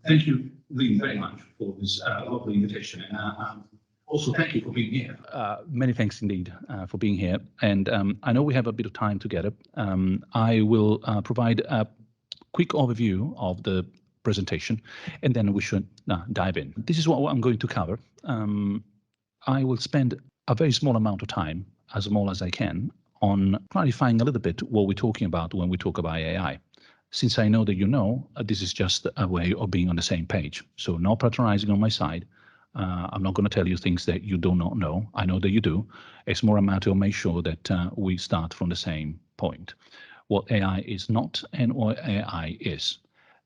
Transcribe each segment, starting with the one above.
Thank you really very much for this lovely invitation. And also, thank you for being here. Many thanks indeed for being here. And I know we have a bit of time together. I will provide a quick overview of the presentation, and then we should dive in. This is what I'm going to cover. I will spend a very small amount of time, as small as I can, on clarifying a little bit what we're talking about when we talk about AI. Since I know that you know, this is just a way of being on the same page. So no patronizing on my side. I'm not going to tell you things that you do not know. I know that you do. It's more a matter of make sure that we start from the same point. What AI is not and what AI is.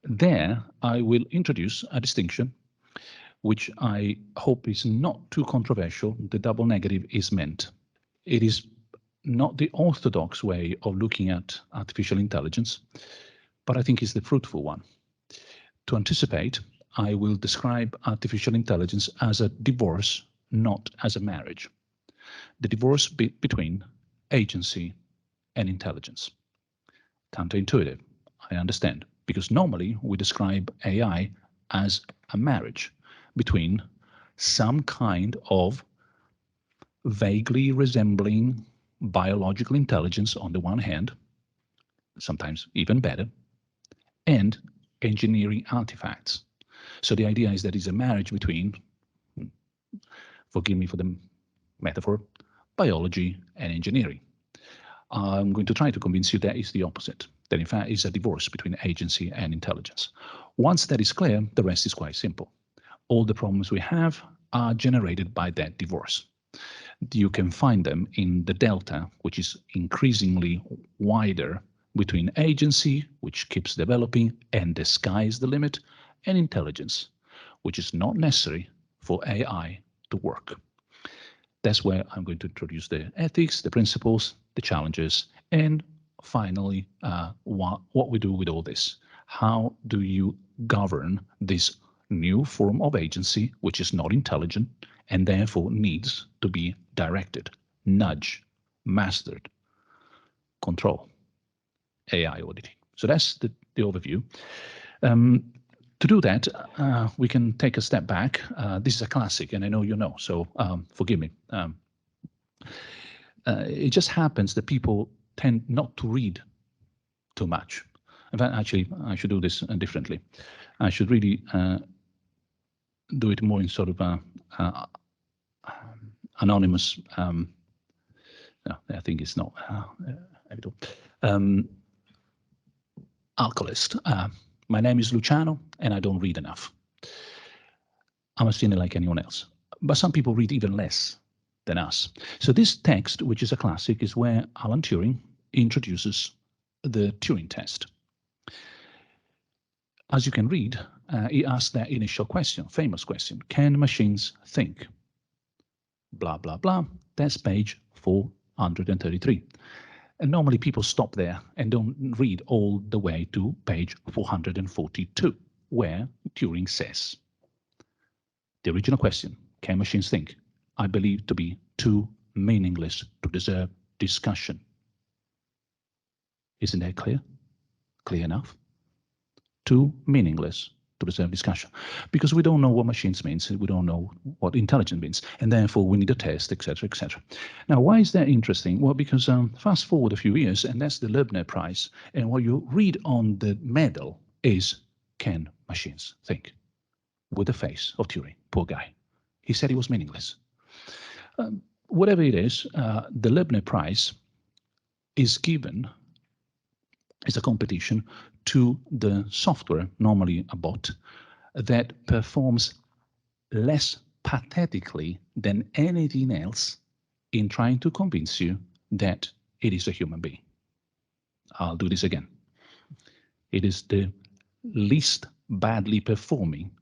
There, I will introduce a distinction which I hope is not too controversial. The double negative is meant. It is not the orthodox way of looking at artificial intelligence, but I think it's the fruitful one. To anticipate, I will describe artificial intelligence as a divorce, not as a marriage. The divorce between agency and intelligence. Counterintuitive, I understand, because normally we describe AI as a marriage between some kind of vaguely resembling biological intelligence on the one hand, sometimes even better, and engineering artifacts. So the idea is that it's a marriage between, forgive me for the metaphor, biology and engineering. I'm going to try to convince you that it's the opposite, that in fact it's a divorce between agency and intelligence. Once that is clear, the rest is quite simple. All the problems we have are generated by that divorce. You can find them in the delta, which is increasingly wider between agency, which keeps developing and the sky is the limit, and intelligence, which is not necessary for AI to work. That's where I'm going to introduce the ethics, the principles, the challenges, and finally, what we do with all this. How do you govern this new form of agency, which is not intelligent and therefore needs to be directed, nudged, mastered, control, AI auditing. So that's the overview. To do that, we can take a step back. This is a classic, and I know you know, so forgive me. It just happens that people tend not to read too much. In fact, actually, I should do this differently. I should really do it more in sort of anonymous. No, I think it's not. Alcoholist. My name is Luciano, and I don't read enough. I'm a sinner like anyone else. But some people read even less than us. So this text, which is a classic, is where Alan Turing introduces the Turing test. As you can read, he asks that initial question, famous question, can machines think? Blah, blah, blah. That's page 433. And normally people stop there and don't read all the way to page 442, where Turing says, the original question, can machines think? I believe to be too meaningless to deserve discussion. Isn't that clear? Clear enough? Too meaningless to deserve discussion. Because we don't know what machines means, we don't know what intelligence means, and therefore we need a test, etc., etc. Now, why is that interesting? Well, because fast forward a few years, and that's the Leibniz Prize, and what you read on the medal is, can machines think? With the face of Turing, poor guy. He said he was meaningless. Whatever it is, the Leibniz Prize is given as a competition to the software, normally a bot, that performs less pathetically than anything else in trying to convince you that it is a human being. I'll do this again. It is the least badly performing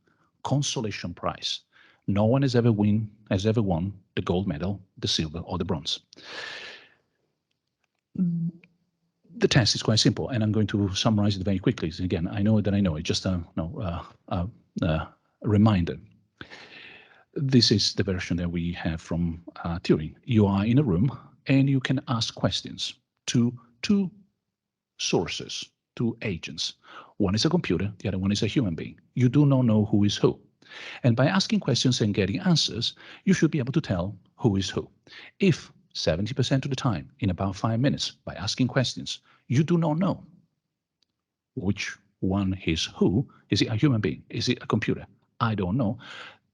consolation prize. No one has ever won the gold medal, the silver, or the bronze. The test is quite simple, and I'm going to summarize it very quickly. So again, I know that I know it, just a reminder. This is the version that we have from Turing. You are in a room, and you can ask questions to two sources, two agents. One is a computer, the other one is a human being. You do not know who is who. And by asking questions and getting answers, you should be able to tell who is who. If 70% of the time, in about 5 minutes, by asking questions, you do not know which one is who, is it a human being? Is it a computer? I don't know.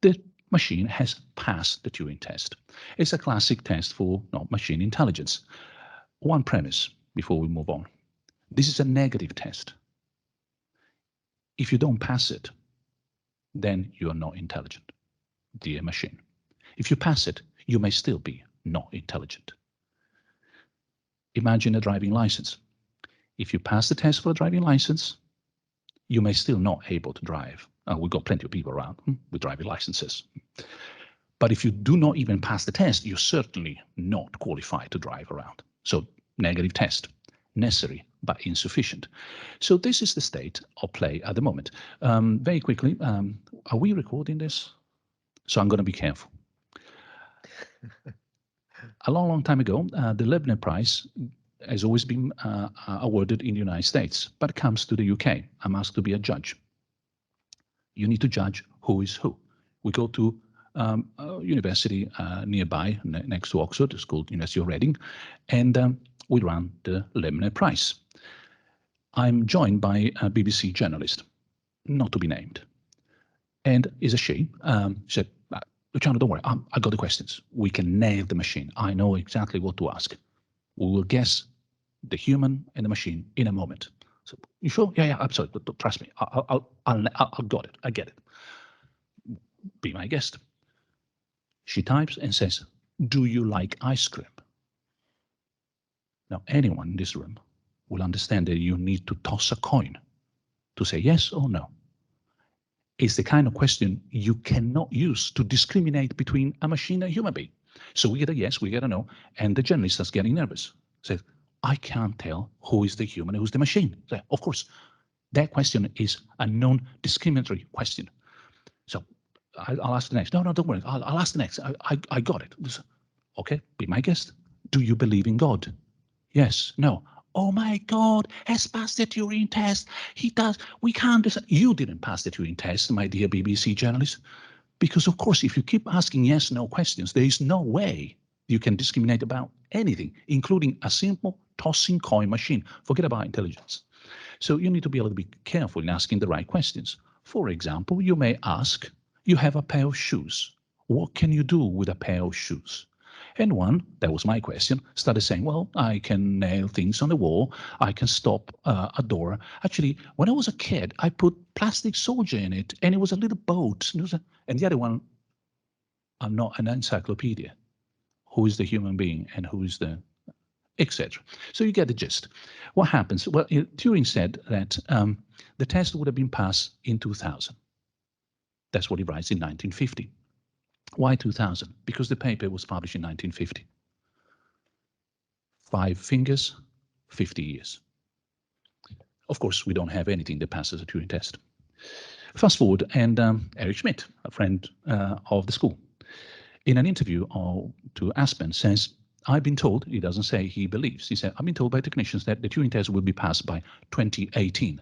The machine has passed the Turing test. It's a classic test for machine intelligence. One premise before we move on. This is a negative test. If you don't pass it, then you are not intelligent, dear machine. If you pass it, you may still be not intelligent. Imagine a driving license. If you pass the test for a driving license, you may still not able to drive. We've got plenty of people around with driving licenses. But if you do not even pass the test, you're certainly not qualified to drive around. So negative test, necessary but insufficient. So this is the state of play at the moment. Very quickly, are we recording this? So I'm going to be careful. A long, long time ago, the Leibniz Prize has always been awarded in the United States, but it comes to the UK. I'm asked to be a judge. You need to judge who is who. We go to a university nearby, next to Oxford, it's called University of Reading, and we run the Leibniz Prize. I'm joined by a BBC journalist, not to be named, and is a she. She said, Luciano, don't worry, I got the questions. We can nail the machine. I know exactly what to ask. We will guess the human and the machine in a moment. So, you sure? Yeah, absolutely. Trust me. I'll got it. I get it. Be my guest. She types and says, do you like ice cream? Now, anyone in this room will understand that you need to toss a coin to say yes or no. It's the kind of question you cannot use to discriminate between a machine and a human being. So we get a yes, we get a no, and the journalist starts getting nervous. Says, I can't tell who is the human and who's the machine. So, of course, that question is a non-discriminatory question. So I'll ask the next. No, don't worry. I'll ask the next. I got it. Okay, be my guest. Do you believe in God? Yes, no. Oh my God, has passed the Turing test. He does. We can't do that. You didn't pass the Turing test, my dear BBC journalist. Because, of course, if you keep asking yes, no questions, there is no way you can discriminate about anything, including a simple tossing coin machine. Forget about intelligence. So you need to be able to be careful in asking the right questions. For example, you may ask, you have a pair of shoes. What can you do with a pair of shoes? And one, that was my question, started saying, well, I can nail things on the wall. I can stop a door. Actually, when I was a kid, I put plastic soldier in it, and it was a little boat. And the other one, I'm not an encyclopedia. Who is the human being and who is the etc. So you get the gist. What happens? Well, Turing said that the test would have been passed in 2000. That's what he writes in 1950. Why 2000? Because the paper was published in 1950. 5 fingers, 50 years. Of course, we don't have anything that passes a Turing test. Fast forward, and Eric Schmidt, a friend of the school, in an interview to Aspen says, I've been told, he doesn't say he believes, he said, I've been told by technicians that the Turing test will be passed by 2018.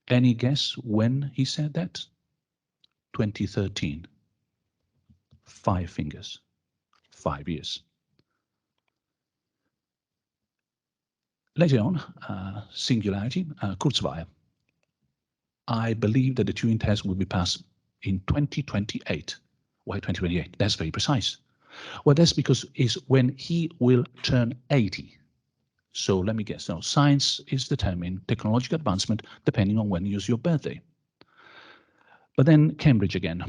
Any guess when he said that? 2013. 5 fingers, 5 years. Later on, singularity, Kurzweil. I believe that the Turing test will be passed in 2028. Why 2028? That's very precise. Well, that's because it's when he will turn 80. So let me guess. So science is determined, technological advancement, depending on when you use your birthday. But then Cambridge again.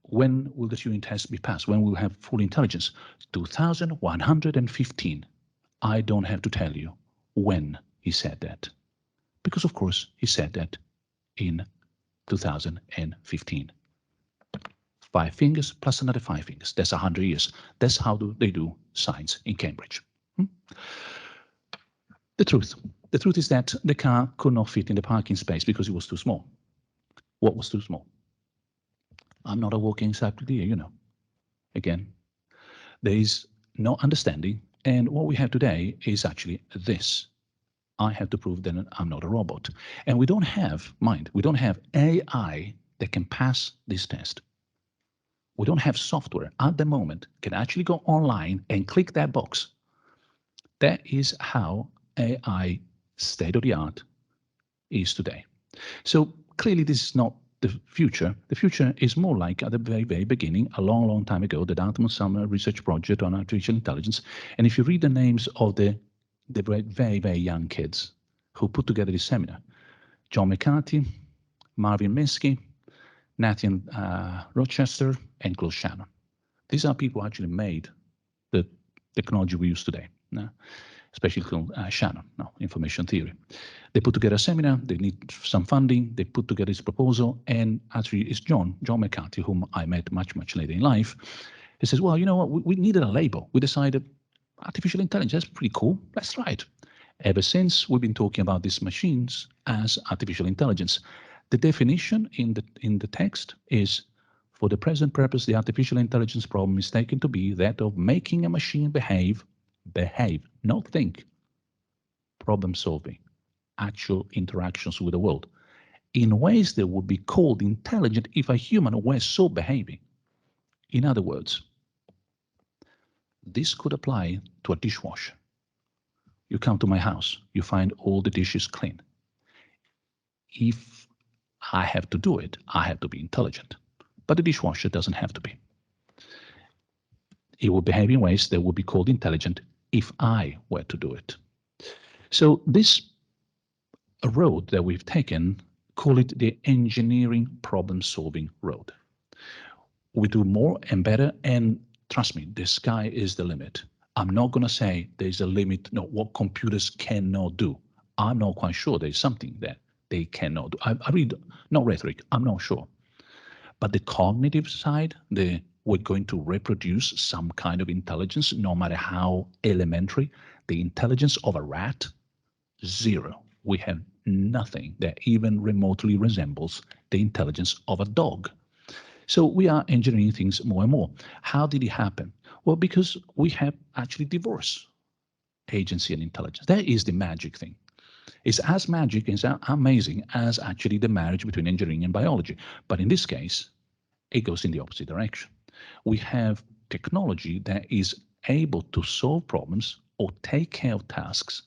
When will the Turing test be passed? When will we have full intelligence? 2115. I don't have to tell you when he said that. Because, of course, he said that in 2015. 5 fingers plus another 5 fingers. That's 100 years. That's how they do science in Cambridge. The truth is that the car could not fit in the parking space because it was too small. What was too small? I'm not a walking encyclopedia, you know. Again, there is no understanding, and what we have today is actually this. I have to prove that I'm not a robot. And we don't have, we don't have AI that can pass this test. We don't have software at the moment can actually go online and click that box. That is how AI state of the art is today. So clearly this is not the future. The future is more like at the very, very beginning, a long, long time ago, the Dartmouth Summer Research Project on Artificial Intelligence. And if you read the names of the very, very young kids who put together this seminar, John McCarthy, Marvin Minsky, Nathan Rochester, and Claude Shannon. These are people who actually made the technology we use today, especially Shannon, information theory. They put together a seminar, they need some funding, they put together this proposal, and actually it's John McCarthy, whom I met much, much later in life. He says, well, you know what, we needed a label. We decided artificial intelligence, that's pretty cool, let's try it. Ever since, we've been talking about these machines as artificial intelligence. The definition in the text is, for the present purpose, the artificial intelligence problem is taken to be that of making a machine behave, not think, problem solving, actual interactions with the world, in ways that would be called intelligent if a human were so behaving. In other words, this could apply to a dishwasher. You come to my house, you find all the dishes clean. If I have to do it, I have to be intelligent. But the dishwasher doesn't have to be. It will behave in ways that would be called intelligent if I were to do it. So this road that we've taken, call it the engineering problem-solving road. We do more and better, and trust me, the sky is the limit. I'm not going to say there's a limit, no, what computers cannot do. I'm not quite sure there's something that they cannot do. I read, not rhetoric, I'm not sure. But the cognitive side, we're going to reproduce some kind of intelligence, no matter how elementary. The intelligence of a rat, zero. We have nothing that even remotely resembles the intelligence of a dog. So we are engineering things more and more. How did it happen? Well, because we have actually divorced agency and intelligence. That is the magic thing. It's as magic, it's as amazing as actually the marriage between engineering and biology. But in this case, it goes in the opposite direction. We have technology that is able to solve problems or take care of tasks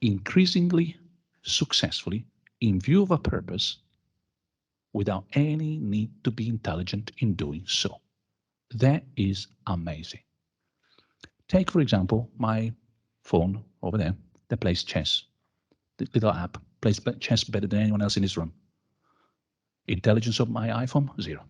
increasingly successfully in view of a purpose without any need to be intelligent in doing so. That is amazing. Take, for example, my phone over there that plays chess. The little app plays chess better than anyone else in this room. Intelligence of my iPhone, zero.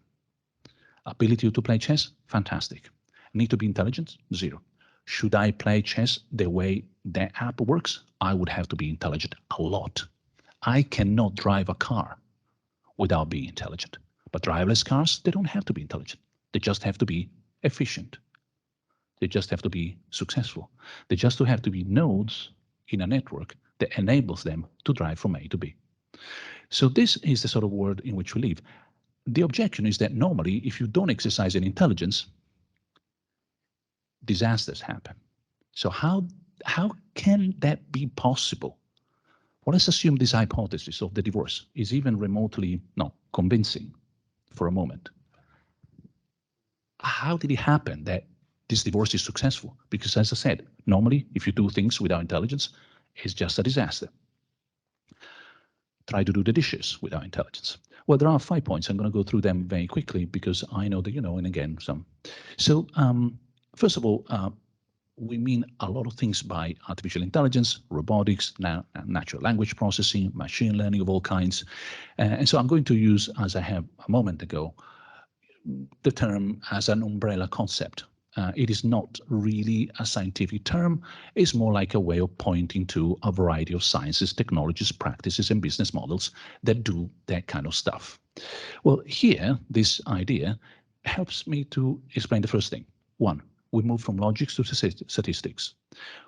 Ability to play chess, fantastic. Need to be intelligent, zero. Should I play chess the way that app works? I would have to be intelligent a lot. I cannot drive a car without being intelligent. But driverless cars, they don't have to be intelligent. They just have to be efficient. They just have to be successful. They just have to be nodes in a network that enables them to drive from A to B. So this is the sort of world in which we live. The objection is that normally, if you don't exercise an intelligence, disasters happen. So how can that be possible? Well, let's assume this hypothesis of the divorce is even remotely convincing for a moment. How did it happen that this divorce is successful? Because as I said, normally if you do things without intelligence, it's just a disaster. Try to do the dishes without intelligence. Well, there are 5 points. I'm going to go through them very quickly because I know that you know, and again, some. So first of all, we mean a lot of things by artificial intelligence, robotics, natural language processing, machine learning of all kinds. And so I'm going to use, as I have a moment ago, the term as an umbrella concept. It is not really a scientific term. It's more like a way of pointing to a variety of sciences, technologies, practices, and business models that do that kind of stuff. Well, here, this idea helps me to explain the first thing. One, we move from logic to statistics.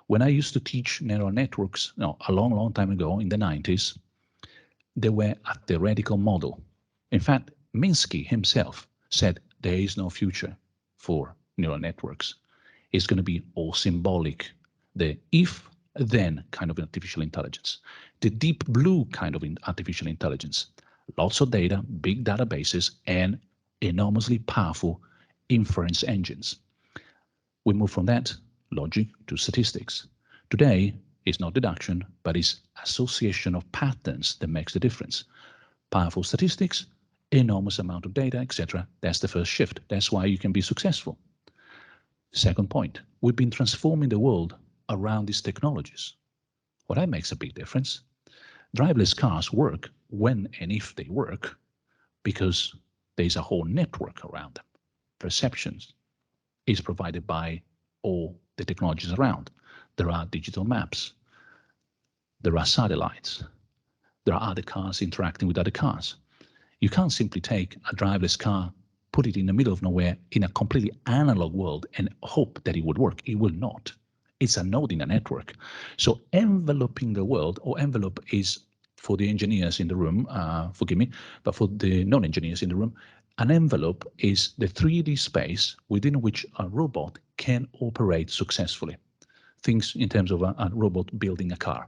When I used to teach neural networks, a long, long time ago in the 90s, they were a theoretical model. In fact, Minsky himself said there is no future for neural networks. It's going to be all symbolic. The if then kind of artificial intelligence. The deep blue kind of artificial intelligence. Lots of data, big databases, and enormously powerful inference engines. We move from that logic to statistics. Today, it's not deduction, but it's association of patterns that makes the difference. Powerful statistics, enormous amount of data, etc. That's the first shift. That's why you can be successful. Second point, we've been transforming the world around these technologies. Well, that makes a big difference. Driverless cars work when and if they work because there's a whole network around them. Perceptions is provided by all the technologies around. There are digital maps. There are satellites. There are other cars interacting with other cars. You can't simply take a driverless car, put it in the middle of nowhere in a completely analog world and hope that it would work. It will not. It's a node in a network. So enveloping the world, or envelope is for the engineers in the room, forgive me, but for the non-engineers in the room, an envelope is the 3D space within which a robot can operate successfully. Things in terms of a robot building a car.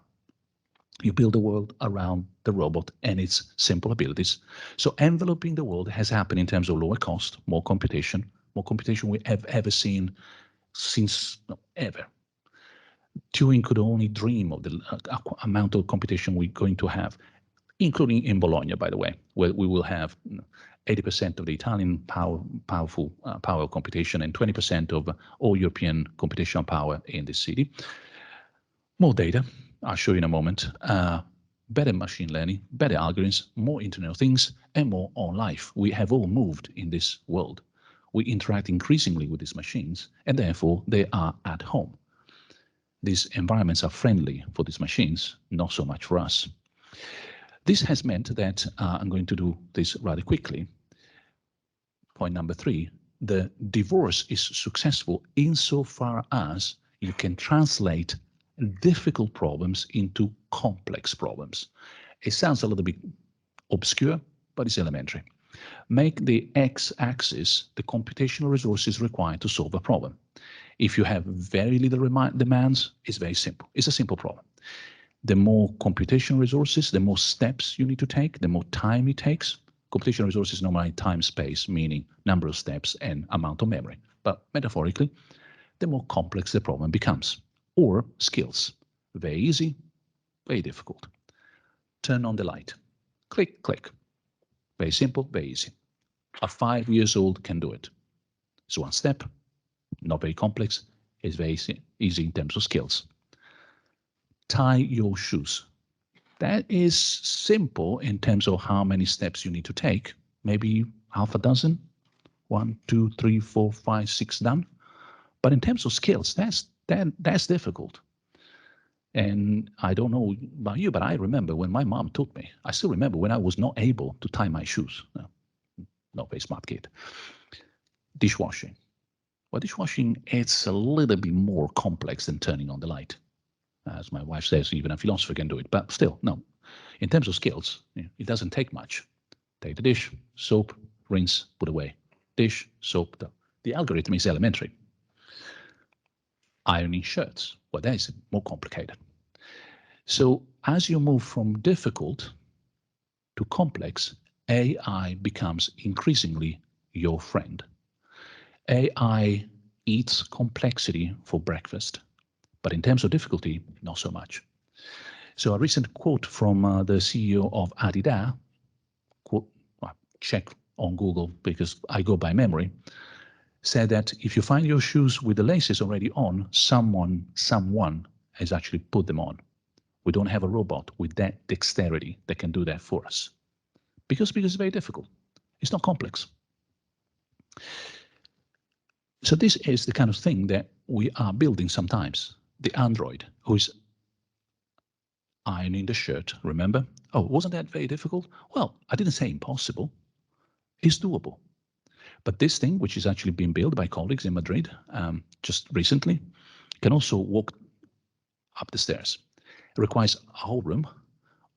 You build a world around the robot and its simple abilities. So enveloping the world has happened in terms of lower cost, more computation we have ever seen since ever. Turing could only dream of the amount of computation we're going to have, including in Bologna, by the way, where we will have 80% of the Italian powerful power computation and 20% of all European computational power in this city. More data, I'll show you in a moment. Better machine learning, better algorithms, more Internet of Things, and more on life. We have all moved in this world. We interact increasingly with these machines, and therefore they are at home. These environments are friendly for these machines, not so much for us. This has meant that I'm going to do this rather quickly. Point number 3, the divorce is successful insofar as you can translate difficult problems into complex problems. It sounds a little bit obscure, but it's elementary. Make the x-axis the computational resources required to solve a problem. If you have very little demands, it's very simple. It's a simple problem. The more computational resources, the more steps you need to take, the more time it takes. Computational resources normally time space, meaning number of steps and amount of memory. But metaphorically, the more complex the problem becomes. Or skills. Very easy, very difficult. Turn on the light. Click, click. Very simple, very easy. A 5-year-old can do it. It's one step, not very complex. It's very easy in terms of skills. Tie your shoes. That is simple in terms of how many steps you need to take. Maybe half a dozen. 1, 2, 3, 4, 5, 6 done. But in terms of skills, that's difficult. And I don't know about you, but I remember when my mom taught me. I still remember when I was not able to tie my shoes. No, not very smart kid. Dishwashing. Well, dishwashing, it's a little bit more complex than turning on the light. As my wife says, even a philosopher can do it. But still, no. In terms of skills, it doesn't take much. Take the dish, soap, rinse, put away. Dish, soap. The algorithm is elementary. Ironing shirts. Well, that is more complicated. So as you move from difficult to complex, AI becomes increasingly your friend. AI eats complexity for breakfast, but in terms of difficulty, not so much. So a recent quote from the CEO of Adidas, quote, check on Google because I go by memory, said that if you find your shoes with the laces already on, someone has actually put them on. We don't have a robot with that dexterity that can do that for us. Because it's very difficult. It's not complex. So this is the kind of thing that we are building sometimes. The android who is ironing the shirt, remember? Oh, wasn't that very difficult? Well, I didn't say impossible. It's doable. But this thing, which is actually being built by colleagues in Madrid just recently, can also walk up the stairs. It requires a whole room,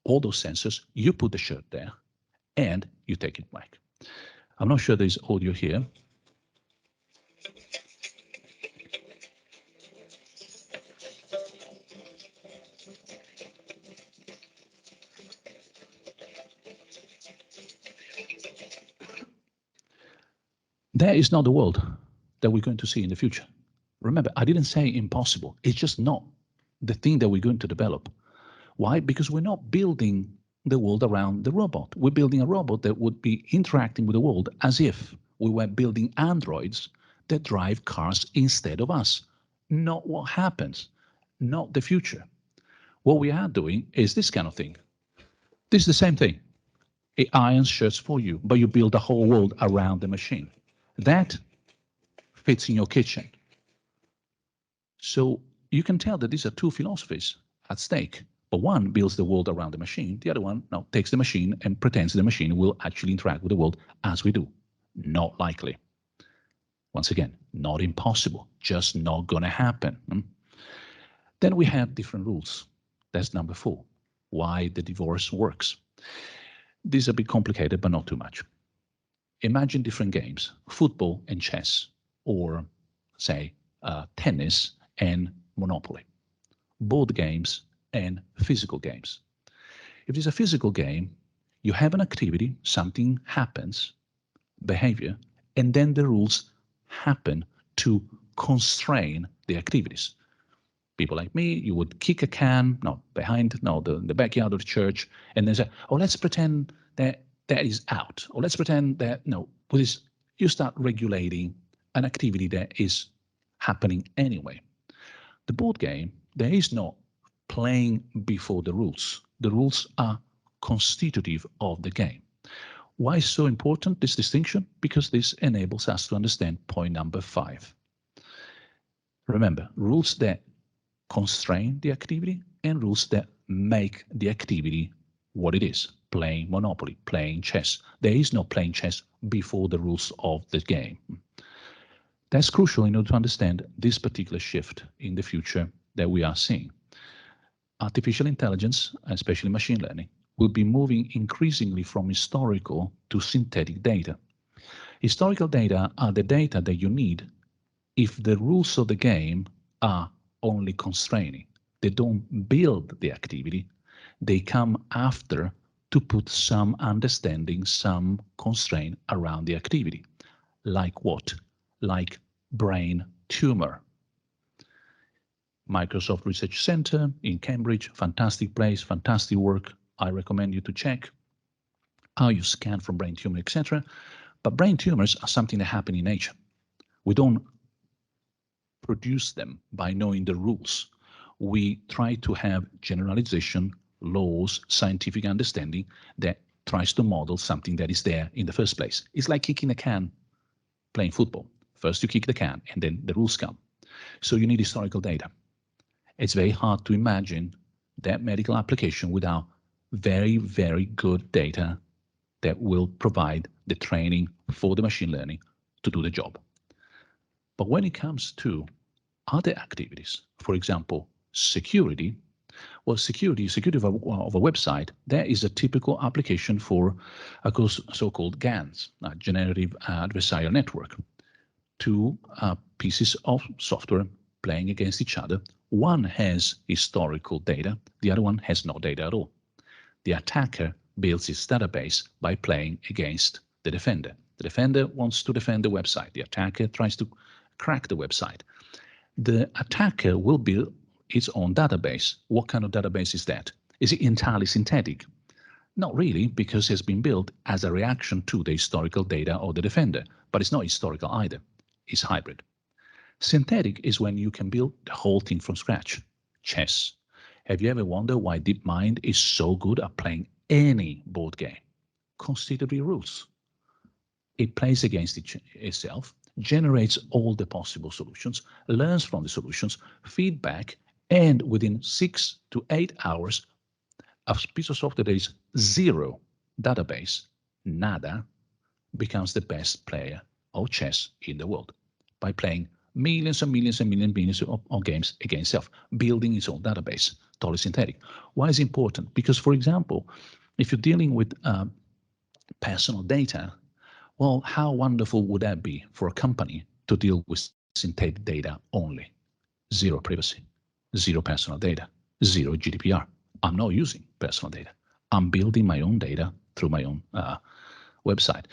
all those sensors, you put the shirt there, and you take it back. I'm not sure there's audio here. That is not the world that we're going to see in the future. Remember, I didn't say impossible. It's just not the thing that we're going to develop. Why? Because we're not building the world around the robot. We're building a robot that would be interacting with the world as if we were building androids that drive cars instead of us. Not what happens, not the future. What we are doing is this kind of thing. This is the same thing. It irons shirts for you, but you build a whole world around the machine. That fits in your kitchen. So you can tell that these are two philosophies at stake. But one builds the world around the machine. The other one now takes the machine and pretends the machine will actually interact with the world as we do. Not likely. Once again, not impossible, just not going to happen. Then we have different rules. That's number 4, why the divorce works. This is a bit complicated, but not too much. Imagine different games, football and chess, or say tennis and Monopoly, board games and physical games. If there's a physical game, you have an activity, something happens, behavior, and then the rules happen to constrain the activities. People like me, you would kick a can, the backyard of the church, and then say, oh, let's pretend that that is out, or let's pretend that, with this, you start regulating an activity that is happening anyway. The board game, there is no playing before the rules. The rules are constitutive of the game. Why is so important, this distinction? Because this enables us to understand point number 5. Remember, rules that constrain the activity and rules that make the activity what it is, playing Monopoly, playing chess. There is no playing chess before the rules of the game. That's crucial in order to understand this particular shift in the future that we are seeing. Artificial intelligence, especially machine learning, will be moving increasingly from historical to synthetic data. Historical data are the data that you need if the rules of the game are only constraining. They don't build the activity. They come after to put some understanding, some constraint around the activity. Like what? Like brain tumor. Microsoft Research Center in Cambridge, fantastic place, fantastic work. I recommend you to check how you scan for brain tumor, etc. But brain tumors are something that happen in nature. We don't produce them by knowing the rules. We try to have generalization, laws, scientific understanding that tries to model something that is there in the first place. It's like kicking a can playing football. First you kick the can and then the rules come. So you need historical data. It's very hard to imagine that medical application without very, very good data that will provide the training for the machine learning to do the job. But when it comes to other activities, for example, security, well, security of a website, that is a typical application for a so-called GANs, Generative Adversarial Network. Two pieces of software playing against each other. One has historical data, the other one has no data at all. The attacker builds its database by playing against the defender. The defender wants to defend the website. The attacker tries to crack the website. The attacker will build its own database. What kind of database is that? Is it entirely synthetic? Not really, because it's been built as a reaction to the historical data of the defender, but it's not historical either. It's hybrid. Synthetic is when you can build the whole thing from scratch. Chess. Have you ever wondered why DeepMind is so good at playing any board game? Constitutive rules. It plays against itself, generates all the possible solutions, learns from the solutions, feedback, and within 6 to 8 hours, a piece of software that is zero database, nada, becomes the best player of chess in the world by playing millions and millions and millions of games against itself, building its own database, totally synthetic. Why is it important? Because, for example, if you're dealing with personal data, well, how wonderful would that be for a company to deal with synthetic data only? Zero privacy, zero personal data, zero GDPR. I'm not using personal data. I'm building my own data through my own website,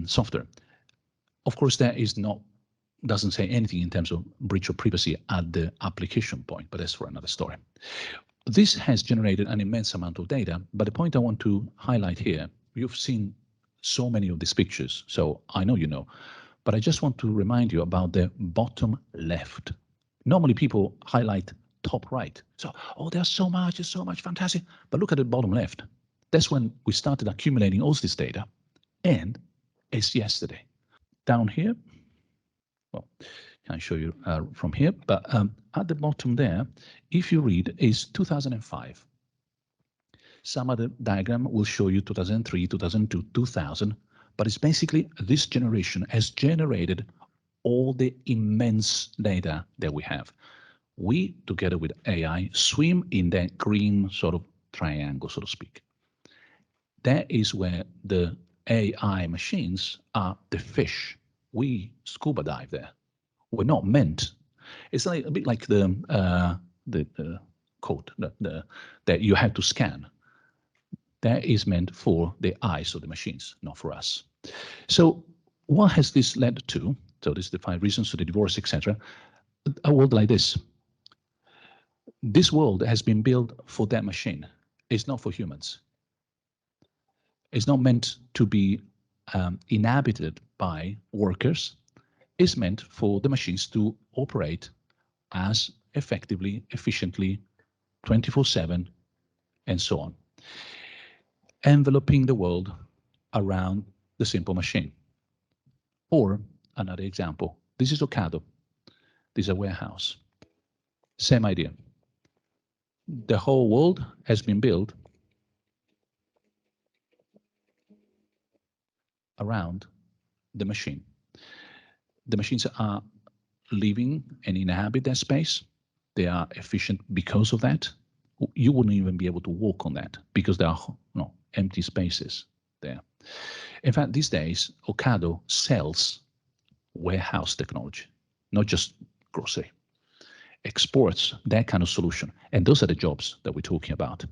software. Of course, doesn't say anything in terms of breach of privacy at the application point, but that's for another story. This has generated an immense amount of data, but the point I want to highlight here, you've seen so many of these pictures, so I know you know, but I just want to remind you about the bottom left. Normally people highlight top right. So, oh, there's so much, fantastic. But look at the bottom left. That's when we started accumulating all this data, and it's yesterday. Down here, well, can I show you from here? But at the bottom there, if you read, is 2005. Some other diagram will show you 2003, 2002, 2000, but it's basically this generation has generated all the immense data that we have. We, together with AI, swim in that green sort of triangle, so to speak. That is where the AI machines are the fish. We scuba dive there. We're not meant. It's like a bit like the code that you have to scan. That is meant for the eyes of the machines, not for us. So what has this led to? So this is the 5 reasons to the divorce, etc. A world like this. This world has been built for that machine. It's not for humans. It's not meant to be inhabited by workers. It's meant for the machines to operate as effectively, efficiently, 24/7, and so on, enveloping the world around the simple machine. Or another example, this is Ocado. This is a warehouse. Same idea. The whole world has been built around the machine. The machines are living and inhabit that space. They are efficient because of that. You wouldn't even be able to walk on that because there are empty spaces there. In fact, these days, Ocado sells warehouse technology, not just grocery. Exports that kind of solution. And those are the jobs that we're talking about.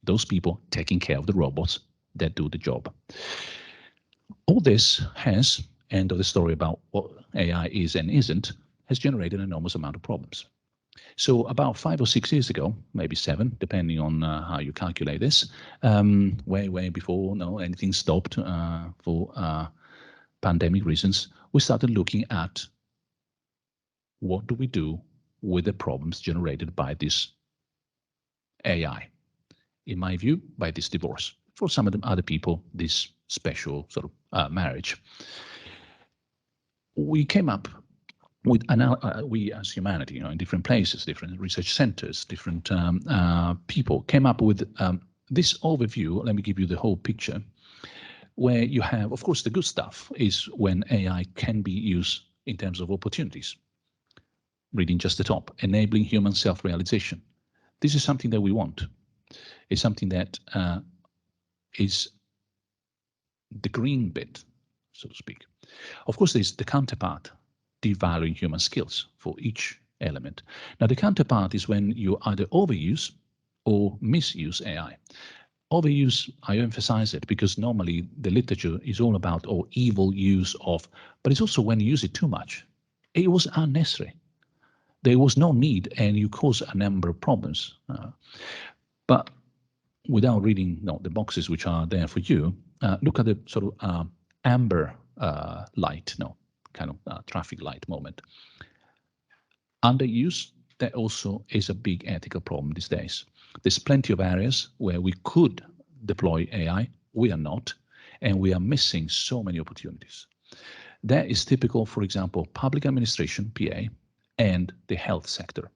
Those people taking care of the robots that do the job. All this has, end of the story about what AI is and isn't, has generated an enormous amount of problems. So about 5 or 6 years ago, maybe 7, depending on how you calculate this, way before anything stopped for pandemic reasons, we started looking at what do we do with the problems generated by this AI. In my view, by this divorce. For some of the other people, this special sort of marriage. We came up with, we as humanity, in different places, different research centers, different people came up with this overview. Let me give you the whole picture, where you have, of course, the good stuff is when AI can be used in terms of opportunities. Reading just the top, enabling human self-realization. This is something that we want. It's something that is the green bit, so to speak. Of course, there's the counterpart, devaluing human skills for each element. Now, the counterpart is when you either overuse or misuse AI. Overuse, I emphasize it because normally the literature is all about evil use of, but it's also when you use it too much. It was unnecessary. There was no need, and you cause a number of problems. But without reading the boxes which are there for you, look at the sort of amber light, kind of traffic light moment. Underuse, that also is a big ethical problem these days. There's plenty of areas where we could deploy AI, we are not, and we are missing so many opportunities. That is typical, for example, public administration, PA, and the health sector.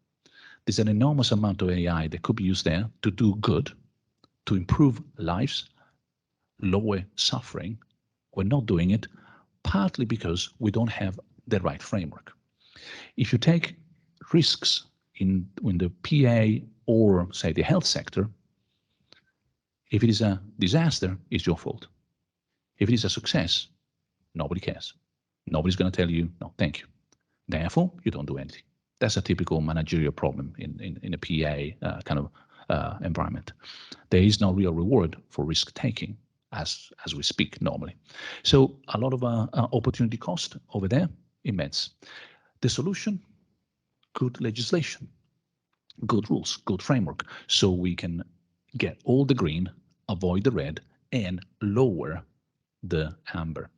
There's an enormous amount of AI that could be used there to do good, to improve lives, lower suffering. We're not doing it, partly because we don't have the right framework. If you take risks in the PA or, say, the health sector, if it is a disaster, it's your fault. If it is a success, nobody cares. Nobody's going to tell you, no, thank you. Therefore, you don't do anything. That's a typical managerial problem in a PA kind of environment. There is no real reward for risk-taking. as we speak normally. So a lot of opportunity cost over there, immense. The solution, good legislation, good rules, good framework, so we can get all the green, avoid the red, and lower the amber.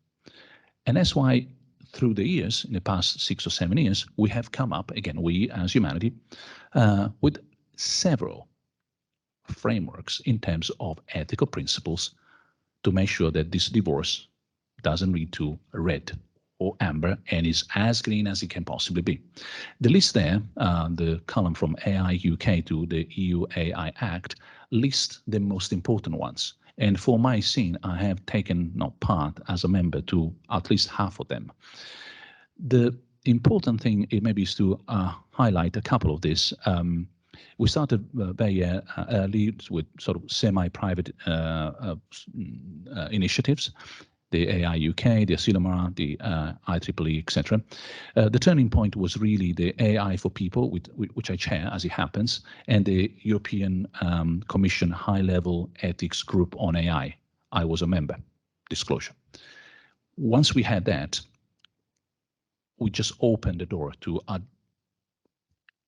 And that's why through the years, in the past 6 or 7 years, we have come up, again, we as humanity, with several frameworks in terms of ethical principles to make sure that this divorce doesn't lead to red or amber and is as green as it can possibly be. The list there, the column from AI UK to the EU AI Act, lists the most important ones. And for my scene, I have taken part as a member to at least half of them. The important thing maybe is to highlight a couple of these. We started very early with sort of semi-private initiatives, the AI UK, the Asilomar, the IEEE, etc. The turning point was really the AI for People, which I chair as it happens, and the European Commission High-Level Ethics Group on AI. I was a member, disclosure. Once we had that, we just opened the door to a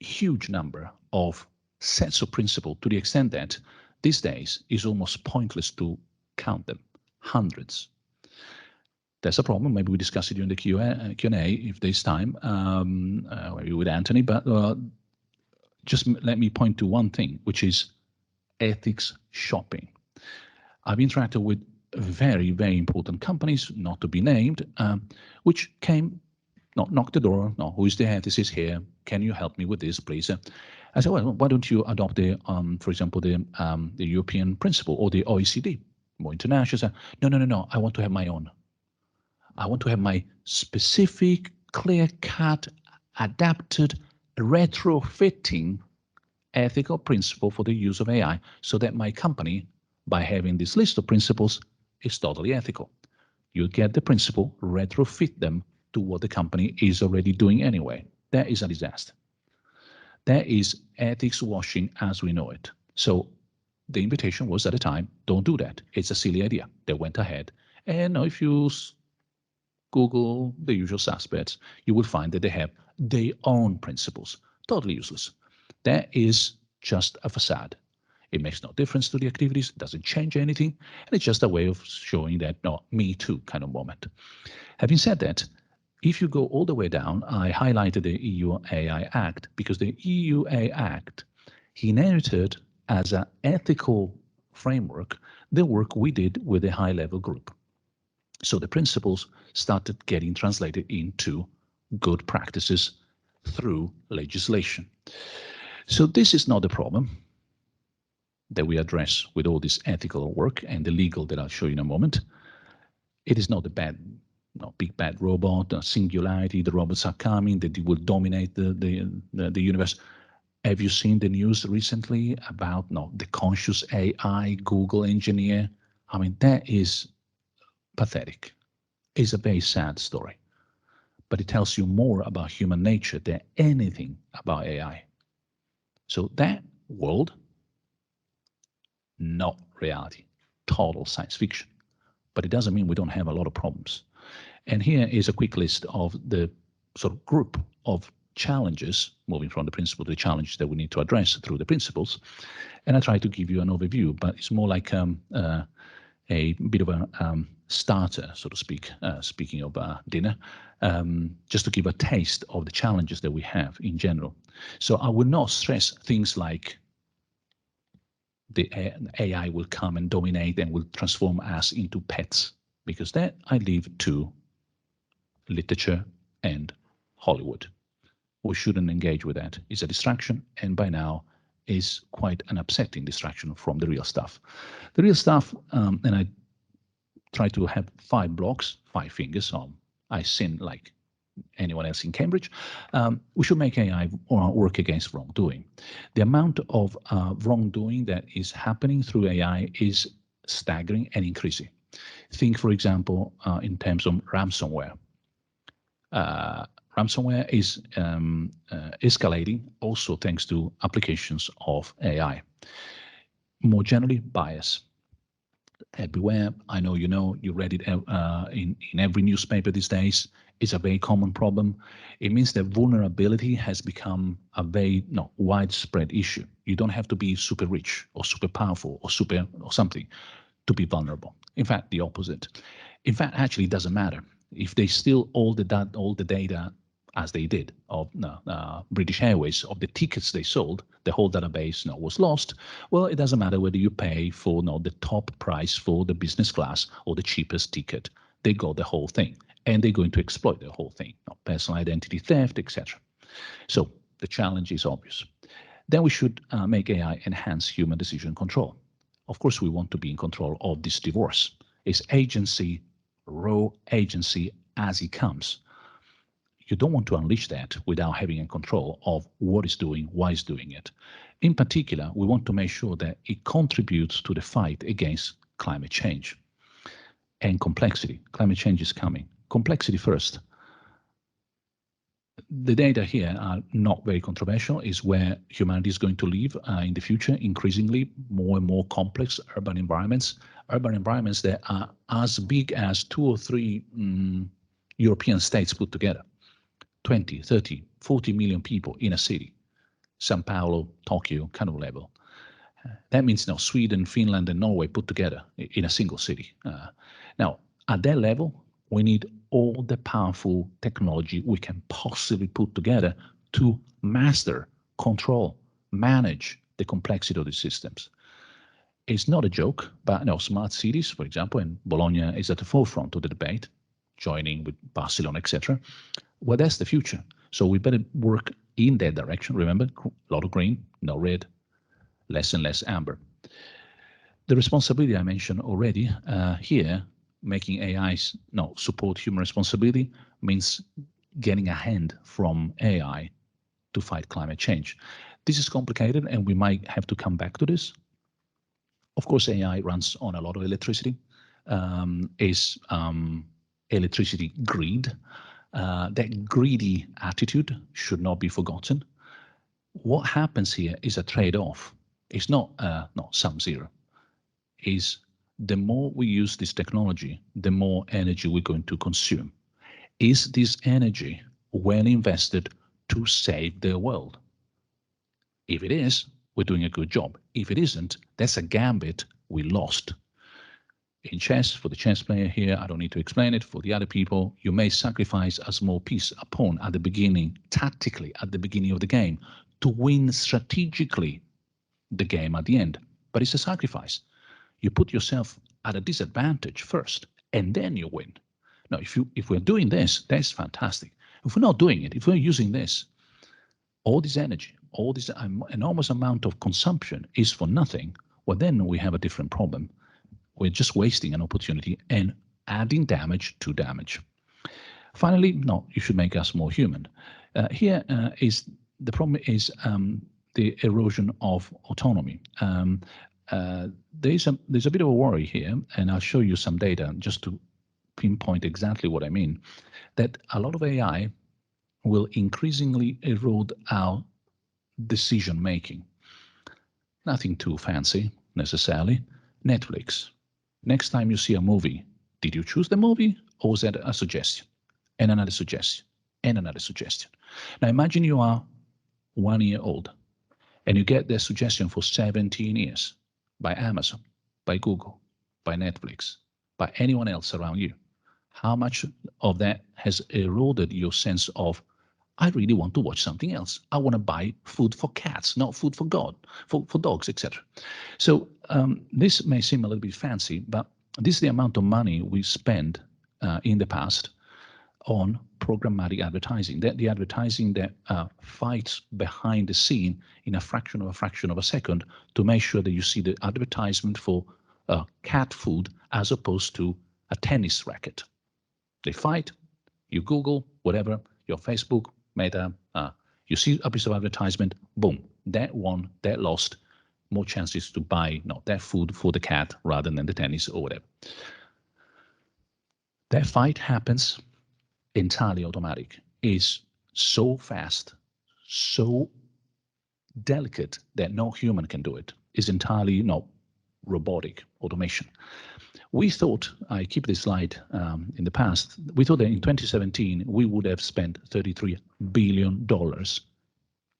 huge number of sets of principles, to the extent that these days it's almost pointless to count them, hundreds. That's a problem. Maybe we discuss it during the Q&A if there's time, maybe with Anthony, but just let me point to one thing, which is ethics shopping. I've interacted with very, very important companies, not to be named, which came, knocked the door, no, who is the ethicist here? Can you help me with this, please? I said, well, why don't you adopt the, for example, the European principle or the OECD, more international? Said, no, I want to have my own. I want to have my specific, clear-cut, adapted, retrofitting ethical principle for the use of AI so that my company, by having this list of principles, is totally ethical. You get the principle, retrofit them to what the company is already doing anyway. That is a disaster. That is ethics washing as we know it. So the invitation was at the time, don't do that. It's a silly idea. They went ahead. And if you Google the usual suspects, you will find that they have their own principles. Totally useless. That is just a facade. It makes no difference to the activities, doesn't change anything, and it's just a way of showing that, no, me too kind of moment. Having said that, if you go all the way down, I highlighted the EU AI Act because the EU AI Act inherited as an ethical framework the work we did with the high-level group. So the principles started getting translated into good practices through legislation. So this is not the problem that we address with all this ethical work and the legal that I'll show you in a moment. It is not the big bad robot, singularity, the robots are coming, that will dominate the universe. Have you seen the news recently about the conscious AI Google engineer? I mean, that is pathetic. It's a very sad story, but it tells you more about human nature than anything about AI. So that world, not reality, total science fiction. But it doesn't mean we don't have a lot of problems. And here is a quick list of the sort of group of challenges, moving from the principle to the challenge that we need to address through the principles. And I try to give you an overview, but it's more like a bit of a starter, so to speak, speaking of dinner, just to give a taste of the challenges that we have in general. So I will not stress things like the AI will come and dominate and will transform us into pets, because that I leave to literature and Hollywood. We shouldn't engage with that. It's a distraction, and by now is quite an upsetting distraction from the real stuff. The real stuff, and I try to have 5 blocks, 5 fingers, so I sin like anyone else in Cambridge. We should make AI work against wrongdoing. The amount of wrongdoing that is happening through AI is staggering and increasing. Think, for example, in terms of ransomware. Ransomware is escalating also thanks to applications of AI. More generally, bias. everywhere. I know you read it in every newspaper these days. It's a very common problem. It means that vulnerability has become a very widespread issue. You don't have to be super rich or super powerful or super or something to be vulnerable. In fact, the opposite. In fact, actually, it doesn't matter if they steal all the data as they did of British Airways, of the tickets they sold, the whole database was lost. Well, it doesn't matter whether you pay for the top price for the business class or the cheapest ticket. They got the whole thing, and they're going to exploit the whole thing, personal identity theft, etc. So the challenge is obvious. Then we should make AI enhance human decision control. Of course, we want to be in control of this divorce. It's agency, raw agency as it comes. You don't want to unleash that without having control of what it's doing, why it's doing it. In particular, we want to make sure that it contributes to the fight against climate change and complexity. Climate change is coming. Complexity first. The data here are not very controversial. Is where humanity is going to live in the future, increasingly more and more complex urban environments that are as big as 2 or 3 European states put together. 20, 30, 40 million people in a city, Sao Paulo, Tokyo kind of level. That means now Sweden, Finland, and Norway put together in a single city. Now, at that level, we need all the powerful technology we can possibly put together to master, control, manage the complexity of the systems. It's not a joke, but smart cities, for example, and Bologna is at the forefront of the debate, joining with Barcelona, etc. Well, that's the future. So we better work in that direction. Remember, a lot of green, no red, less and less amber. The responsibility I mentioned already here, making AIs support human responsibility means getting a hand from AI to fight climate change. This is complicated, and we might have to come back to this. Of course, AI runs on a lot of electricity, is electricity greed. That greedy attitude should not be forgotten. What happens here is a trade-off. It's not sum zero. Is the more we use this technology, the more energy we're going to consume. Is this energy well invested to save the world? If it is, we're doing a good job. If it isn't, that's a gambit we lost. In chess, for the chess player here, I don't need to explain it. For the other people, you may sacrifice a small piece, a pawn at the beginning, tactically at the beginning of the game, to win strategically the game at the end. But it's a sacrifice. You put yourself at a disadvantage first, and then you win. Now, if we're doing this, that's fantastic. If we're not doing it, if we're using this, all this energy, all this enormous amount of consumption is for nothing, well, then we have a different problem. We're just wasting an opportunity and adding damage to damage. Finally, no, you should make us more human. Here is the problem is the erosion of autonomy. There's a bit of a worry here, and I'll show you some data just to pinpoint exactly what I mean, that a lot of AI will increasingly erode our decision making. Nothing too fancy necessarily. Netflix. Next time you see a movie, did you choose the movie, or was that a suggestion? And another suggestion, and another suggestion. Now imagine you are 1 year old, and you get the suggestion for 17 years by Amazon, by Google, by Netflix, by anyone else around you. How much of that has eroded your sense of, I really want to watch something else. I want to buy food for cats, not food for God, for dogs, etc. So this may seem a little bit fancy, but this is the amount of money we spend in the past on programmatic advertising. The advertising that fights behind the scene in a fraction of a second to make sure that you see the advertisement for cat food as opposed to a tennis racket. They fight, you Google, whatever, your Facebook, Meta, you see a piece of advertisement, boom, that won, that lost, more chances to buy that food for the cat rather than the tennis or whatever. That fight happens entirely automatic, is so fast, so delicate that no human can do it. Is entirely robotic automation. We thought, I keep this slide in the past, we thought that in 2017 we would have spent $33 billion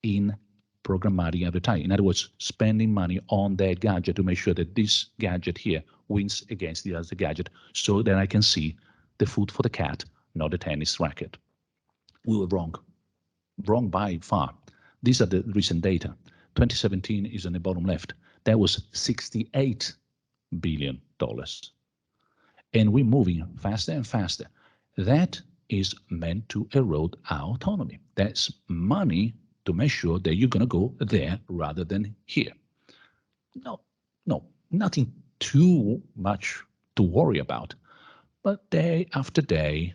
in programmatic advertising. In other words, spending money on that gadget to make sure that this gadget here wins against the other gadget so that I can see the food for the cat, not the tennis racket. We were wrong by far. These are the recent data. 2017 is on the bottom left. That was $68 billion. And we're moving faster and faster. That is meant to erode our autonomy. That's money to make sure that you're going to go there rather than here. No, nothing too much to worry about. But day after day,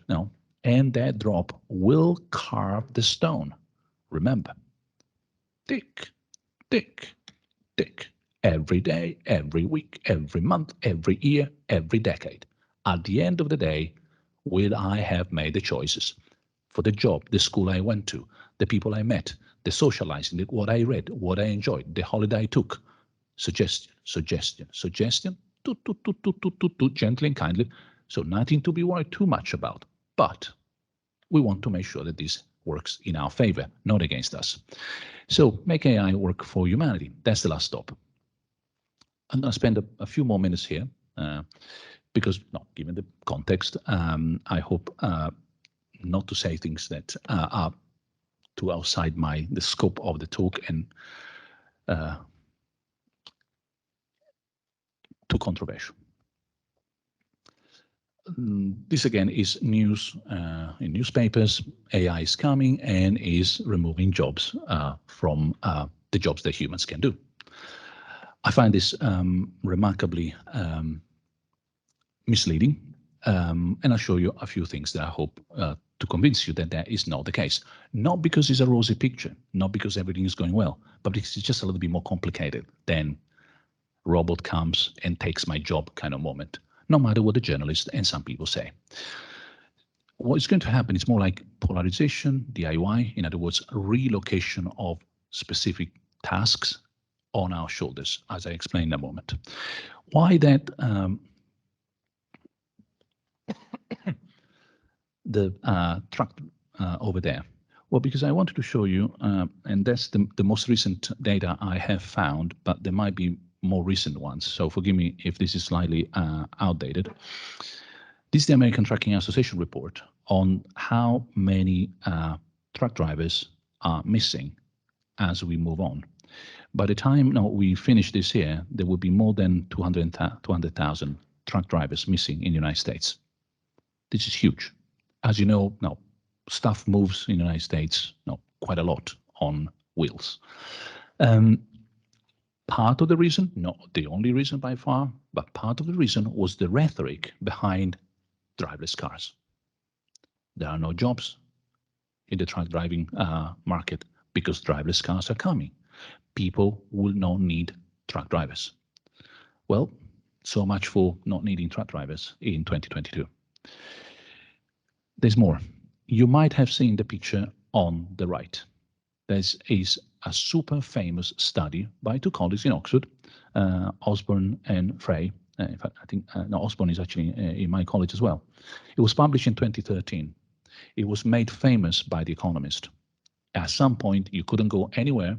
and that drop will carve the stone. Remember, tick, tick, tick. Every day, every week, every month, every year, every decade. At the end of the day, will I have made the choices for the job, the school I went to, the people I met, the socializing, what I read, what I enjoyed, the holiday I took? Suggestion, gently and kindly. So nothing to be worried too much about. But we want to make sure that this works in our favor, not against us. So make AI work for humanity. That's the last stop. I'm going to spend a few more minutes here because, given the context, I hope not to say things that are too outside the scope of the talk and too controversial. This again is news in newspapers. AI is coming and is removing jobs from the jobs that humans can do. I find this remarkably misleading, and I'll show you a few things that I hope to convince you that that is not the case. Not because it's a rosy picture, not because everything is going well, but because it's just a little bit more complicated than robot comes and takes my job kind of moment, no matter what the journalists and some people say. What is going to happen is more like polarization, DIY, in other words, relocation of specific tasks on our shoulders, as I explained in a moment. Why that the truck over there? Well, because I wanted to show you, and that's the most recent data I have found, but there might be more recent ones, so forgive me if this is slightly outdated. This is the American Trucking Association report on how many truck drivers are missing as we move on. By the time we finish this year, there will be more than 200,000 truck drivers missing in the United States. This is huge. As you know, stuff moves in the United States quite a lot on wheels. Part of the reason, not the only reason by far, but part of the reason was the rhetoric behind driverless cars. There are no jobs in the truck driving market because driverless cars are coming. People will not need truck drivers. Well, so much for not needing truck drivers in 2022. There's more. You might have seen the picture on the right. There is a super famous study by two colleagues in Oxford, Osborne and Frey. In fact, I think Osborne is actually in my college as well. It was published in 2013. It was made famous by The Economist. At some point, you couldn't go anywhere,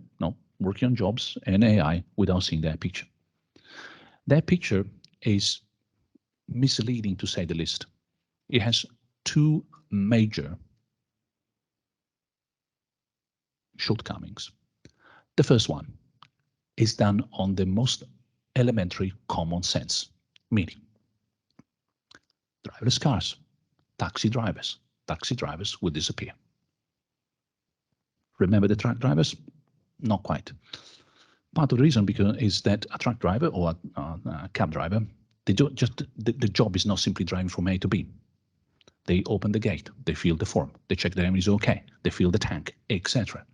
working on jobs and AI without seeing that picture. That picture is misleading to say the least. It has two major shortcomings. The first one is done on the most elementary common sense, meaning driverless cars, taxi drivers will disappear. Remember the truck drivers? Not quite. Part of the reason is that a truck driver or a cab driver, the job is not simply driving from A to B. They open the gate, they fill the form, they check the engine is okay, they fill the tank, etc.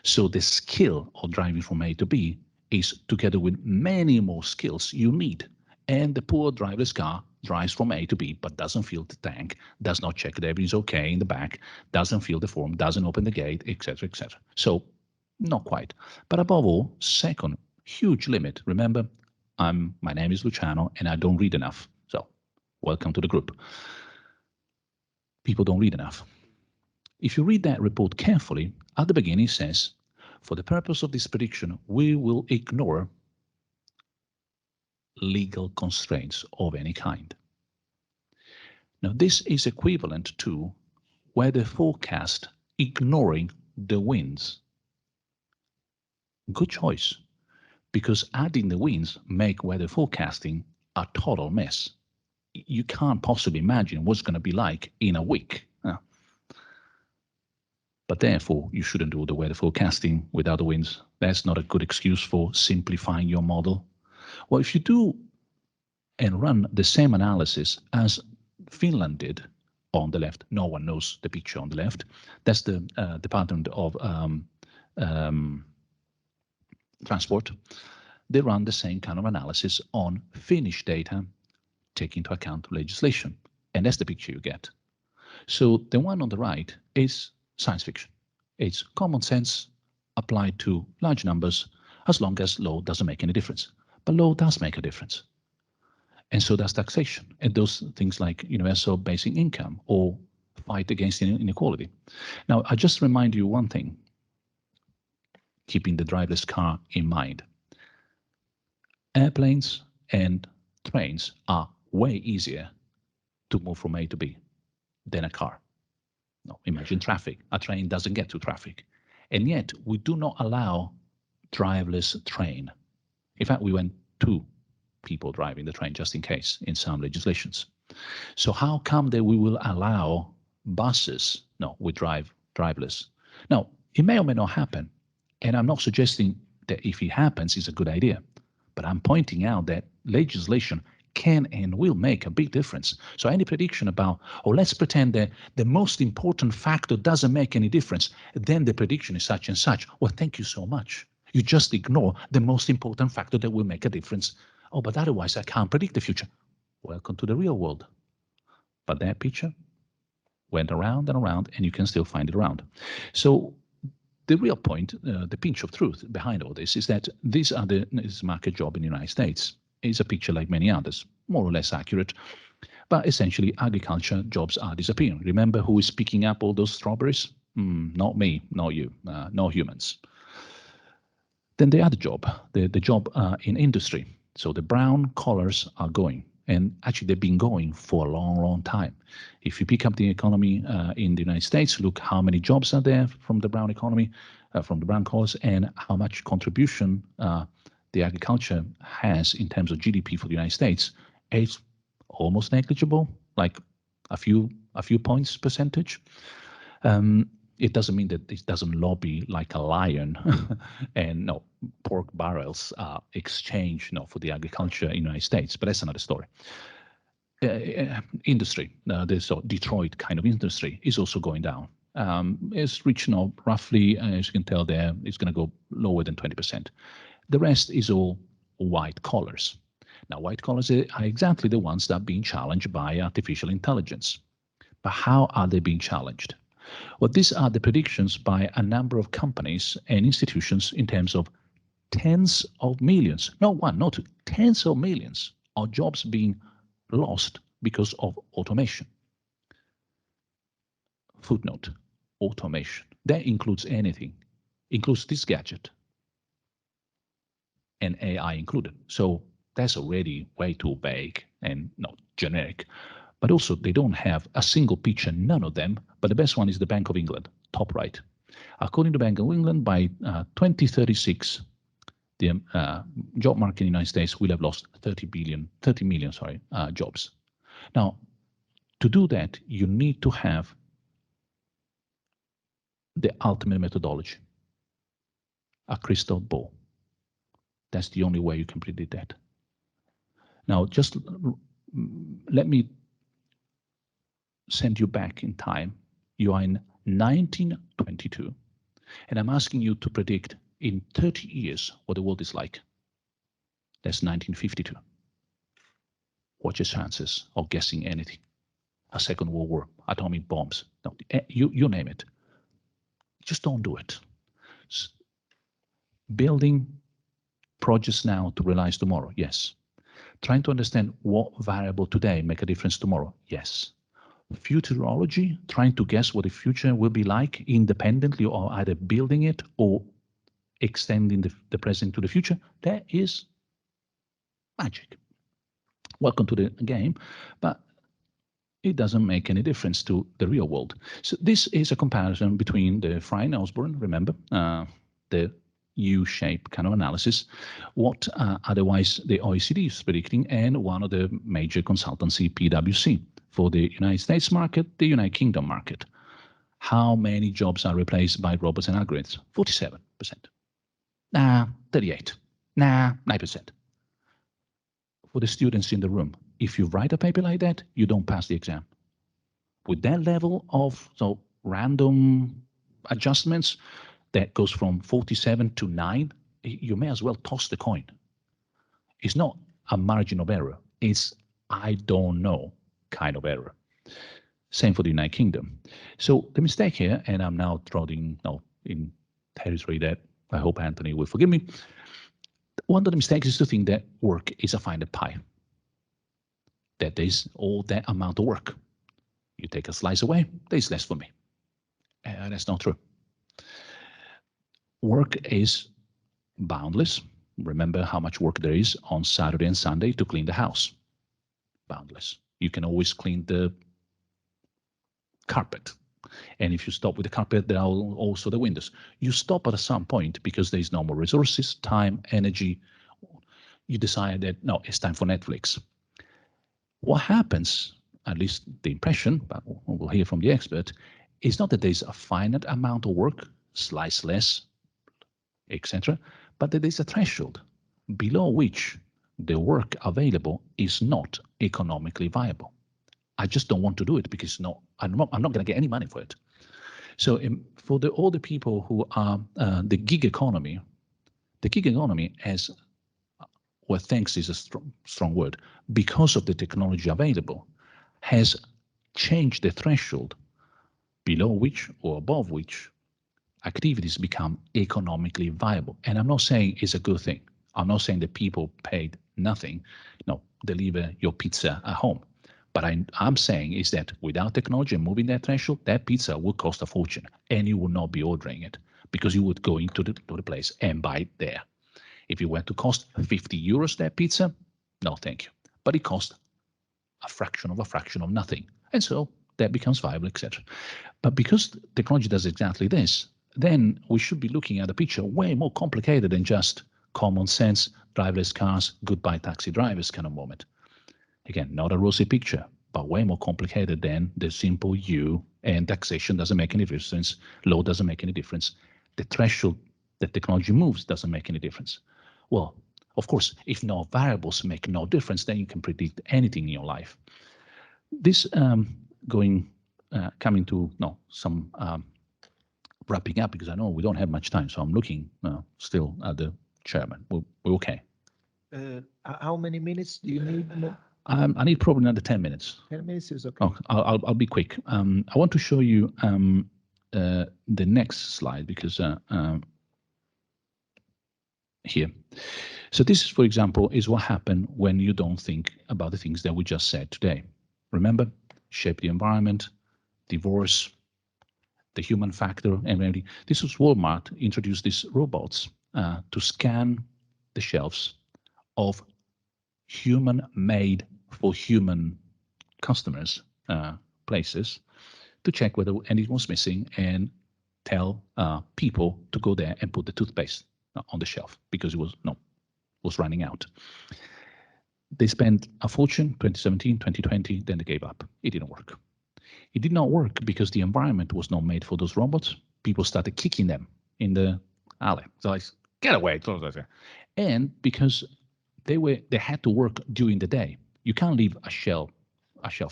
So the skill of driving from A to B is together with many more skills you need. And the poor driverless car drives from A to B, but doesn't fill the tank, does not check that everything is okay in the back, doesn't fill the form, doesn't open the gate, etc., etc. So not quite. But above all, second huge limit, remember, My name is Luciano and I don't read enough. So welcome to the group. People don't read enough. If you read that report carefully, at the beginning it says, for the purpose of this prediction, we will ignore legal constraints of any kind. Now, this is equivalent to weather forecast ignoring the winds. Good choice, because adding the winds make weather forecasting a total mess. You can't possibly imagine what's going to be like in a week. But therefore, you shouldn't do the weather forecasting without the winds. That's not a good excuse for simplifying your model. Well, if you do and run the same analysis as Finland did on the left, no one knows the picture on the left. That's the Department of Transport. They run the same kind of analysis on Finnish data, taking into account legislation. And that's the picture you get. So the one on the right is science fiction. It's common sense applied to large numbers as long as law doesn't make any difference. But law does make a difference. And so does taxation and those things like universal basic income or fight against inequality. Now, I just remind you one thing, keeping the driverless car in mind. Airplanes and trains are way easier to move from A to B than a car. No, imagine traffic. A train doesn't get to traffic. And yet we do not allow driverless train. In fact, we went 2 people driving the train just in case in some legislations. So how come that we will allow buses? No, we drive driverless. Now, it may or may not happen. And I'm not suggesting that if it happens, it's a good idea. But I'm pointing out that legislation can and will make a big difference. So any prediction about, let's pretend that the most important factor doesn't make any difference, then the prediction is such and such. Well, thank you so much. You just ignore the most important factor that will make a difference. Oh, but otherwise I can't predict the future. Welcome to the real world. But that picture went around and around, and you can still find it around. So the real point, the pinch of truth behind all this is that this market job in the United States is a picture like many others, more or less accurate. But essentially, agriculture jobs are disappearing. Remember who is picking up all those strawberries? Not me, not you, no humans. Then the other job, the job in industry. So the brown collars are going. And actually, they've been going for a long, long time. If you pick up the economy in the United States, look how many jobs are there from the brown economy, from the brown collars, and how much contribution the agriculture has in terms of GDP for the United States. It's almost negligible, like a few points percentage. It doesn't mean that it doesn't lobby like a lion and no pork barrels are exchanged for the agriculture in the United States, but that's another story. Industry, this Detroit kind of industry is also going down. It's reaching roughly, as you can tell there, it's going to go lower than 20%. The rest is all white collars. Now, white collars are exactly the ones that are being challenged by artificial intelligence. But how are they being challenged? Well, these are the predictions by a number of companies and institutions in terms of tens of millions, not one, not two, tens of millions of jobs being lost because of automation. Footnote, automation. That includes anything, includes this gadget and AI included. So that's already way too vague and not generic. But also, they don't have a single picture, none of them. But the best one is the Bank of England, top right. According to Bank of England, by 2036, the job market in the United States will have lost 30 million jobs. Now, to do that, you need to have the ultimate methodology, a crystal ball. That's the only way you can predict that. Now, just let me send you back in time. You are in 1922, and I'm asking you to predict in 30 years what the world is like. That's 1952. What's your chances of guessing anything? A second world war, atomic bombs, no, you name it. Just don't do it. Building Projects now to realize tomorrow, yes. Trying to understand what variable today make a difference tomorrow, yes. Futurology, trying to guess what the future will be like independently or either building it or extending the present to the future, that is magic. Welcome to the game, but it doesn't make any difference to the real world. So this is a comparison between the Fry and Osborne, remember, the U-shaped kind of analysis, what otherwise the OECD is predicting, and one of the major consultancy, PwC, for the United States market, the United Kingdom market. How many jobs are replaced by robots and algorithms? 47%. Nah, 38. Nah, 9%. For the students in the room, if you write a paper like that, you don't pass the exam. With that level of random adjustments, that goes from 47 to 9, you may as well toss the coin. It's not a margin of error. It's I don't know kind of error. Same for the United Kingdom. So the mistake here, and I'm now trotting in territory that I hope Anthony will forgive me. One of the mistakes is to think that work is a finite pie. That there's all that amount of work. You take a slice away, there's less for me. And that's not true. Work is boundless. Remember how much work there is on Saturday and Sunday to clean the house. Boundless. You can always clean the carpet. And if you stop with the carpet, there are also the windows. You stop at some point because there's no more resources, time, energy. You decide that, no, it's time for Netflix. What happens, at least the impression, but we'll hear from the expert, is not that there's a finite amount of work, slice less, etc., but that there's a threshold below which the work available is not economically viable. I just don't want to do it because I'm not going to get any money for it. So for all the people who are the gig economy has, well, thanks is a strong word, because of the technology available, has changed the threshold below which or above which activities become economically viable. And I'm not saying it's a good thing. I'm not saying that people paid nothing, deliver your pizza at home. But I'm saying is that without technology and moving that threshold, that pizza would cost a fortune, and you would not be ordering it because you would go into the place and buy it there. If it were to cost 50 euros, that pizza, no, thank you. But it cost a fraction of nothing. And so that becomes viable, etc. But because technology does exactly this, then we should be looking at a picture way more complicated than just common sense, driverless cars, goodbye taxi drivers kind of moment. Again, not a rosy picture, but way more complicated than the simple you, and taxation doesn't make any difference, law doesn't make any difference. The threshold that technology moves doesn't make any difference. Well, of course, if no variables make no difference, then you can predict anything in your life. This coming to some wrapping up, because I know we don't have much time, so I'm looking still at the chairman. We're okay. How many minutes do you need? I need probably another 10 minutes. 10 minutes is okay. Oh, I'll be quick. I want to show you the next slide because here. So this, for example, is what happened when you don't think about the things that we just said today. Remember, shape the environment, divorce, the human factor, and everything. This was Walmart introduced these robots to scan the shelves of human-made for human customers places to check whether anything was missing and tell people to go there and put the toothpaste on the shelf because it was running out. They spent a fortune, 2017, 2020, then they gave up. It didn't work. It did not work because the environment was not made for those robots. People started kicking them in the alley. So like, get away. And because they had to work during the day. You can't leave a shelf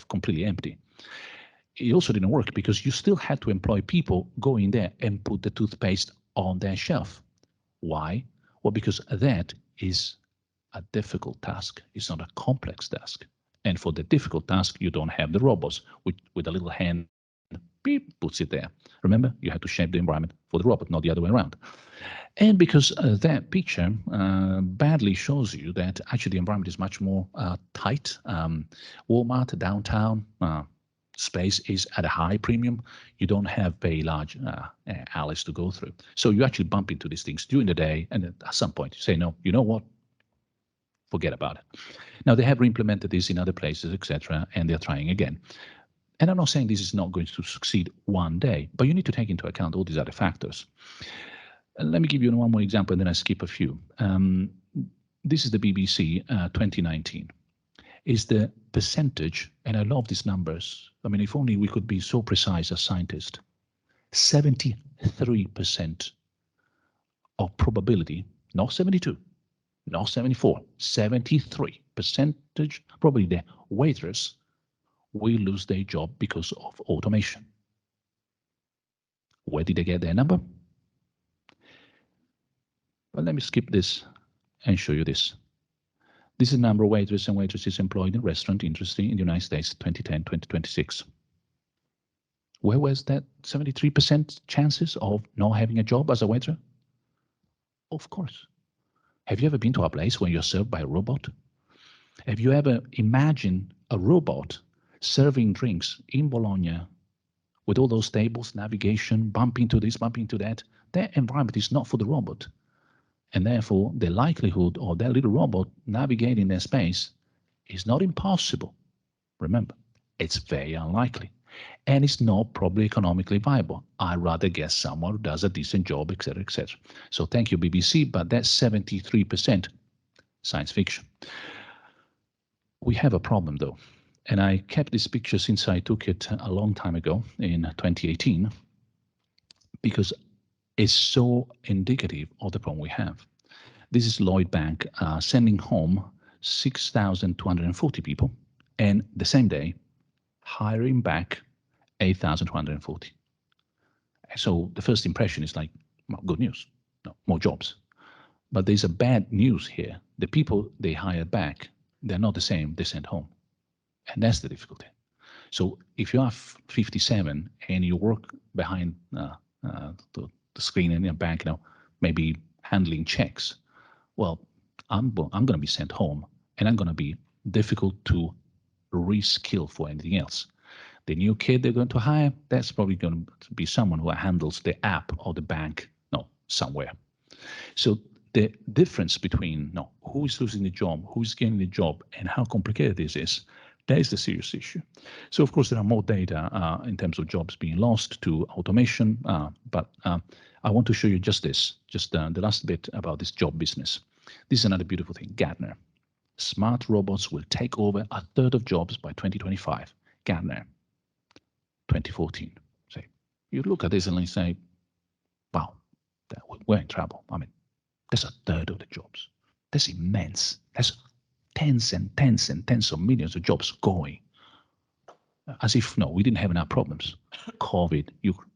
completely empty. It also didn't work because you still had to employ people go in there and put the toothpaste on their shelf. Why? Well, because that is a difficult task. It's not a complex task. And for the difficult task, you don't have the robots with a little hand beep, puts it there. Remember, you have to shape the environment for the robot, not the other way around. And because that picture badly shows you that actually the environment is much more tight. Walmart, downtown, space is at a high premium. You don't have very large alleys to go through. So you actually bump into these things during the day, and at some point you say, no, you know what? Forget about it. Now, they have re-implemented this in other places, etc., and they're trying again. And I'm not saying this is not going to succeed one day, but you need to take into account all these other factors. Let me give you one more example, and then I skip a few. This is the BBC 2019. Is the percentage, and I love these numbers. I mean, if only we could be so precise as scientists. 73% of probability, not 72, not 74, 73% probably the waiters will lose their job because of automation. Where did they get their number? Well, let me skip this and show you this. This is the number of waiters and waitresses employed in restaurant industry in the United States, 2010, 2026. Where was that 73% chances of not having a job as a waiter? Of course. Have you ever been to a place where you're served by a robot? Have you ever imagined a robot serving drinks in Bologna with all those tables, navigation, bumping into this, bumping into that? That environment is not for the robot. And therefore, the likelihood of that little robot navigating their space is not impossible. Remember, it's very unlikely. And it's not probably economically viable. I'd rather get someone who does a decent job, etc., etc. So thank you, BBC, but that's 73% science fiction. We have a problem, though. And I kept this picture since I took it a long time ago in 2018, because it's so indicative of the problem we have. This is Lloyd Bank sending home 6,240 people, and the same day, hiring back 8,240. So the first impression is like, well, good news, no, more jobs. But there's a bad news here. The people they hired back, they're not the same they sent home. And that's the difficulty. So if you are 57 and you work behind the screen in a bank, maybe handling checks, well, I'm going to be sent home, and I'm going to be difficult to reskill for anything else. The new kid they're going to hire, that's probably going to be someone who handles the app or the bank, somewhere. So the difference between who is losing the job, who is getting the job, and how complicated this is, that is the serious issue. So of course there are more data in terms of jobs being lost to automation, but I want to show you just this, the last bit about this job business. This is another beautiful thing. Gartner. Smart robots will take over a third of jobs by 2025. Gartner, 2014. So you look at this and you say, wow, we're in trouble. I mean, that's a third of the jobs. That's immense. That's tens and tens and tens of millions of jobs going. As if, we didn't have enough problems. COVID,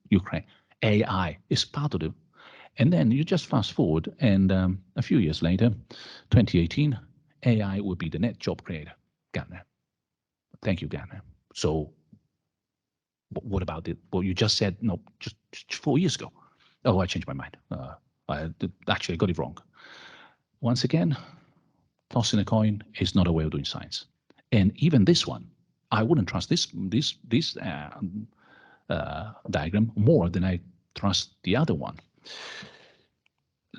Ukraine, AI is part of it. And then you just fast forward, and a few years later, 2018, AI will be the net job creator. Gartner. Thank you, Gartner. So what about it? Well, you just said, just 4 years ago. Oh, I changed my mind. I got it wrong. Once again, tossing a coin is not a way of doing science. And even this one, I wouldn't trust this diagram more than I trust the other one.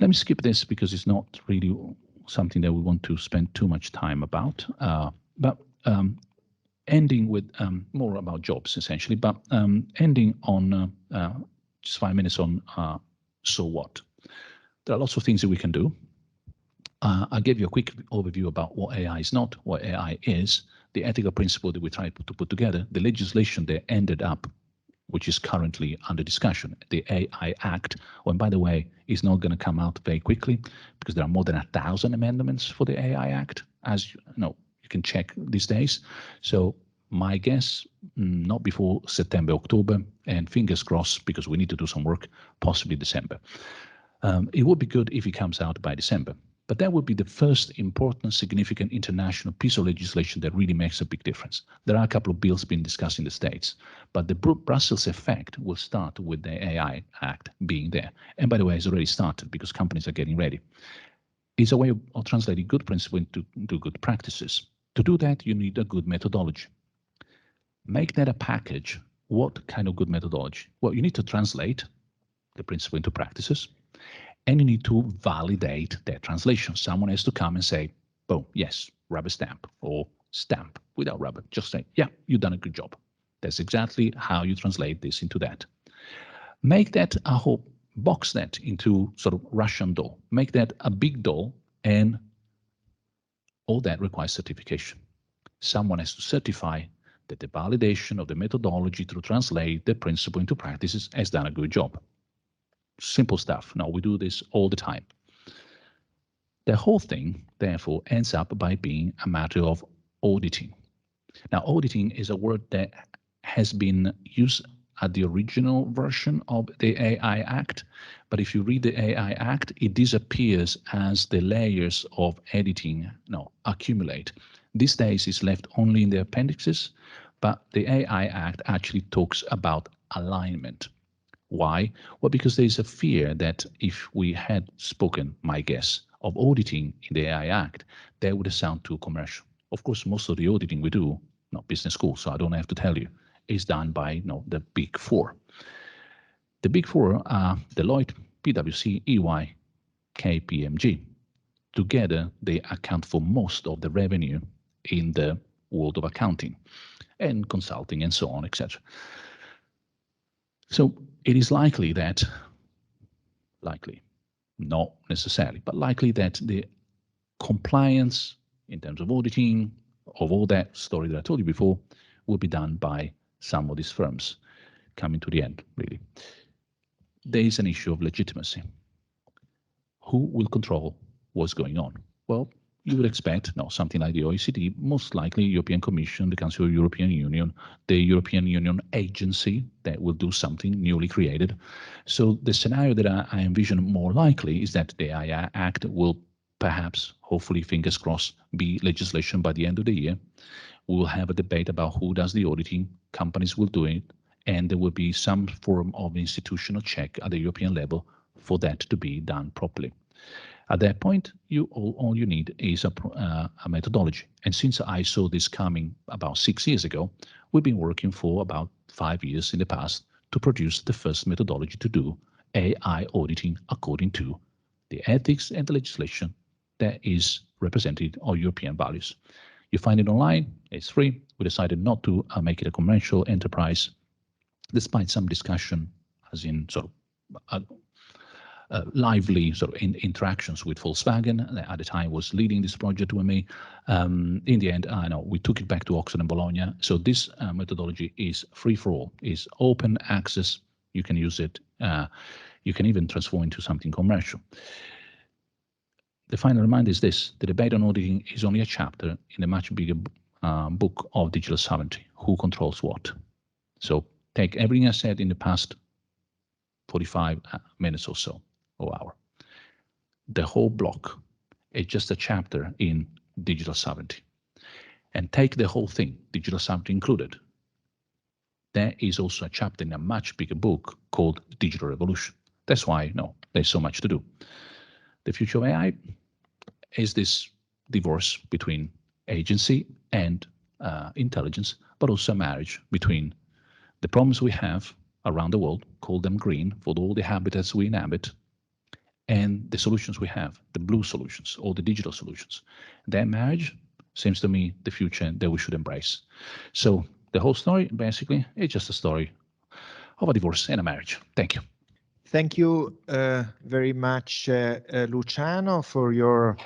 Let me skip this because it's not really something that we want to spend too much time about. But ending with more about jobs, essentially, but ending on just 5 minutes on so what. There are lots of things that we can do. I'll give you a quick overview about what AI is not, what AI is, the ethical principle that we try to put together, the legislation that ended up, which is currently under discussion, the AI Act. Oh, and by the way, it's not going to come out very quickly because there are more than 1,000 amendments for the AI Act, as you can check these days. So my guess, not before September, October, and fingers crossed, because we need to do some work, possibly December. It would be good if it comes out by December, But that would be the first important, significant international piece of legislation that really makes a big difference. There are a couple of bills being discussed in the States, but the Brussels effect will start with the AI Act being there. And by the way, it's already started because companies are getting ready. It's a way of translating good principles into good practices. To do that, you need a good methodology. Make that a package. What kind of good methodology? Well, you need to translate the principle into practices, and you need to validate that translation. Someone has to come and say, boom, yes, rubber stamp, or stamp without rubber. Just say, yeah, you've done a good job. That's exactly how you translate this into that. Make that a whole, box that into sort of Russian doll. Make that a big doll, and all that requires certification. Someone has to certify that the validation of the methodology to translate the principle into practices has done a good job. Simple stuff. No, we do this all the time. The whole thing, therefore, ends up by being a matter of auditing. Now, auditing is a word that has been used at the original version of the AI Act, but if you read the AI Act, it disappears as the layers of editing accumulate. These days, it's left only in the appendixes, but the AI Act actually talks about alignment. Why? Well, because there is a fear that if we had spoken, my guess, of auditing in the AI Act, that would sound too commercial. Of course, most of the auditing we do, business school, so I don't have to tell you, is done by the Big Four. The Big Four are Deloitte, PwC, EY, KPMG. Together, they account for most of the revenue in the world of accounting and consulting and so on, etc. So it is likely, not necessarily, but likely that the compliance in terms of auditing of all that story that I told you before will be done by some of these firms. Coming to the end, really. There is an issue of legitimacy. Who will control what's going on? Well, you would expect something like the OECD, most likely European Commission, the Council of European Union, the European Union agency that will do something newly created. So the scenario that I envision more likely is that the AI Act will perhaps, hopefully, fingers crossed, be legislation by the end of the year. We will have a debate about who does the auditing, companies will do it, and there will be some form of institutional check at the European level for that to be done properly. At that point, all you need is a methodology. And since I saw this coming about 6 years ago, we've been working for about 5 years in the past to produce the first methodology to do AI auditing according to the ethics and the legislation that is represented of European values. You find it online, it's free. We decided not to make it a commercial enterprise, despite some discussion, as in lively interactions with Volkswagen. At the time was leading this project with me. In the end, we took it back to Oxford and Bologna. So this methodology is free for all, is open access. You can use it. You can even transform into something commercial. The final reminder is this: the debate on auditing is only a chapter in a much bigger book of digital sovereignty. Who controls what? So take everything I said in the past 45 minutes or so, or hour. The whole block is just a chapter in digital sovereignty. And take the whole thing, digital sovereignty included. There is also a chapter in a much bigger book called Digital Revolution. That's why, there's so much to do. The future of AI is this divorce between agency and intelligence, but also a marriage between the problems we have around the world, call them green, for all the habitats we inhabit, and the solutions we have, the blue solutions, or the digital solutions. That marriage seems to me the future that we should embrace. So the whole story, basically, is just a story of a divorce and a marriage. Thank you. Thank you very much, Luciano, for your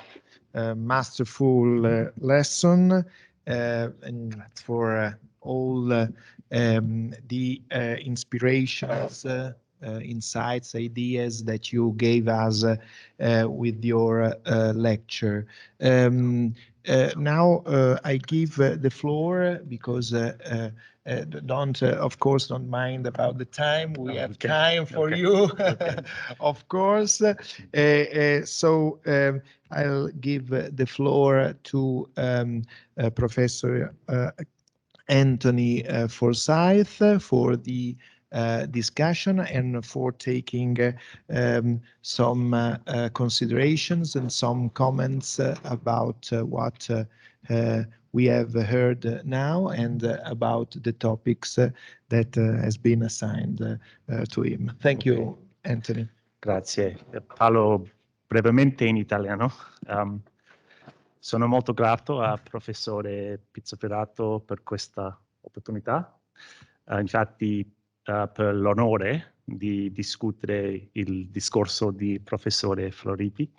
masterful lesson and for all the inspirations, insights, ideas that you gave us with your lecture. Now I give the floor because of course, don't mind about the time. We have time for you, of course. So I'll give the floor to Professor Anthony Forsyth for the discussion and for taking some considerations and some comments about what we have heard now and about the topics that has been assigned to him. Thank you, Anthony. Grazie. Parlo brevemente in italiano. Sono molto grato al professore Pizzoferrato per questa opportunità. Infatti, per l'onore di discutere il discorso di professore Floridi.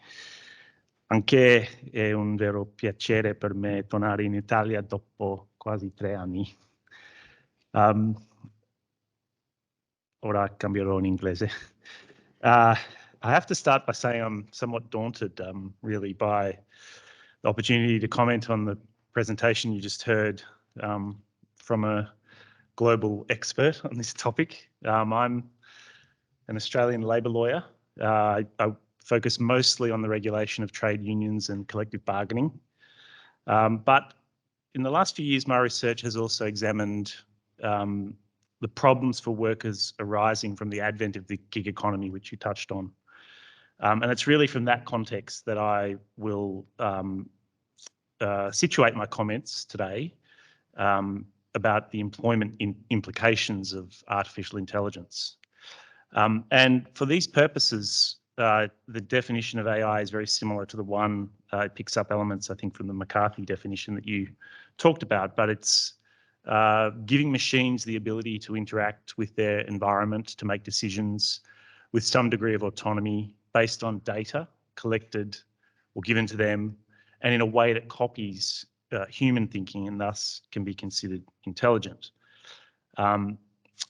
Anche è un vero piacere per me tornare in Italia dopo quasi 3 anni. Ora cambierò in inglese. I have to start by saying I'm somewhat daunted, really, by the opportunity to comment on the presentation you just heard from a global expert on this topic. I'm an Australian labour lawyer. I focus mostly on the regulation of trade unions and collective bargaining. But in the last few years, my research has also examined the problems for workers arising from the advent of the gig economy, which you touched on. And it's really from that context that I will situate my comments today about the employment implications of artificial intelligence. And for these purposes, the definition of AI is very similar to the one it picks up elements, I think, from the McCarthy definition that you talked about, but it's giving machines the ability to interact with their environment, to make decisions with some degree of autonomy based on data collected or given to them, and in a way that copies human thinking and thus can be considered intelligent.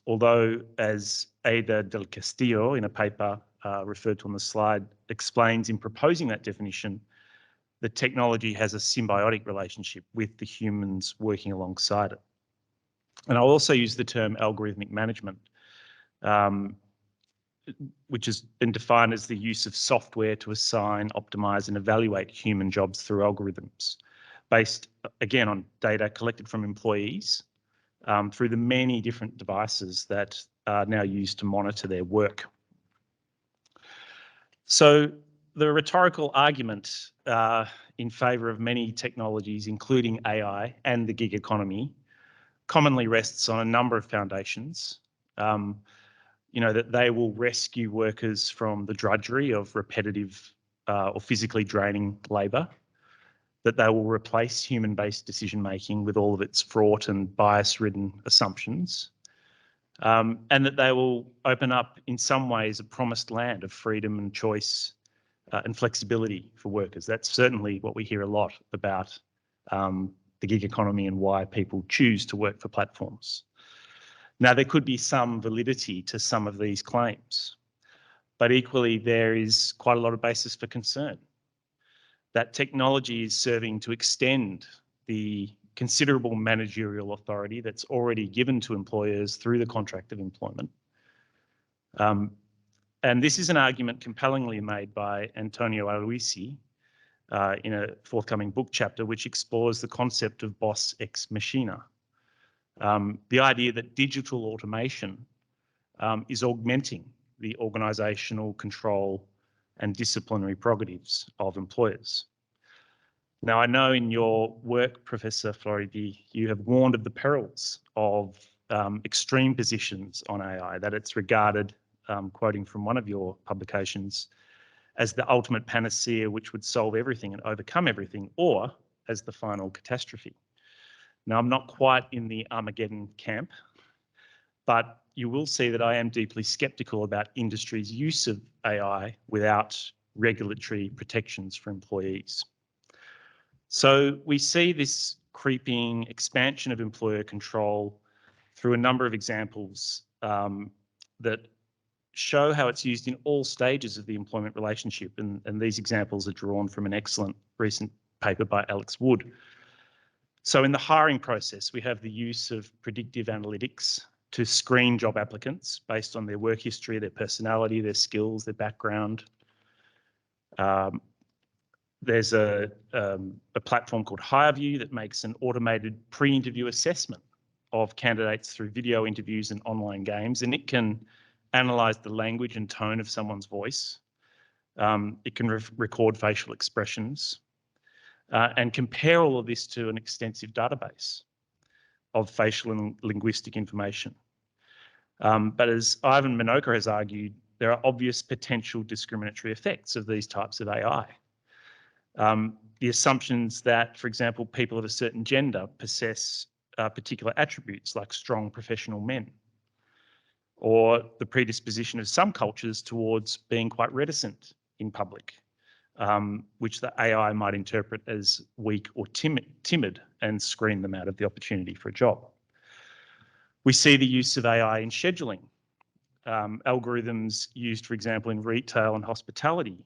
Although, as Ada del Castillo, in a paper referred to on the slide, explains in proposing that definition, the technology has a symbiotic relationship with the humans working alongside it. And I'll also use the term algorithmic management, which has been defined as the use of software to assign, optimize, and evaluate human jobs through algorithms, based, again, on data collected from employees through the many different devices that are now used to monitor their work. So the rhetorical argument in favour of many technologies, including AI and the gig economy, commonly rests on a number of foundations. You know, that they will rescue workers from the drudgery of repetitive or physically draining labour, that they will replace human-based decision-making with all of its fraught and bias-ridden assumptions, and that they will open up, in some ways, a promised land of freedom and choice and flexibility for workers. That's certainly what we hear a lot about the gig economy and why people choose to work for platforms. Now, there could be some validity to some of these claims, but equally there is quite a lot of basis for concern that technology is serving to extend the considerable managerial authority that's already given to employers through the contract of employment. And this is an argument compellingly made by Antonio Aloisi in a forthcoming book chapter, which explores the concept of boss ex machina. The idea that digital automation is augmenting the organisational control and disciplinary prerogatives of employers. Now, I know in your work, Professor Floridi, you have warned of the perils of extreme positions on AI, that it's regarded, quoting from one of your publications, as the ultimate panacea which would solve everything and overcome everything, or as the final catastrophe. Now, I'm not quite in the Armageddon camp, but you will see that I am deeply sceptical about industry's use of AI without regulatory protections for employees. So we see this creeping expansion of employer control through a number of examples that show how it's used in all stages of the employment relationship. And these examples are drawn from an excellent recent paper by Alex Wood. So in the hiring process, we have the use of predictive analytics to screen job applicants based on their work history, their personality, their skills, their background. There's a platform called HireView that makes an automated pre-interview assessment of candidates through video interviews and online games, and it can analyze the language and tone of someone's voice. It can record facial expressions and compare all of this to an extensive database of facial and linguistic information. But as Ivan Minocha has argued, there are obvious potential discriminatory effects of these types of AI. The assumptions that, for example, people of a certain gender possess particular attributes like strong professional men, or the predisposition of some cultures towards being quite reticent in public, which the AI might interpret as weak or timid and screen them out of the opportunity for a job. We see the use of AI in scheduling. Algorithms used, for example, in retail and hospitality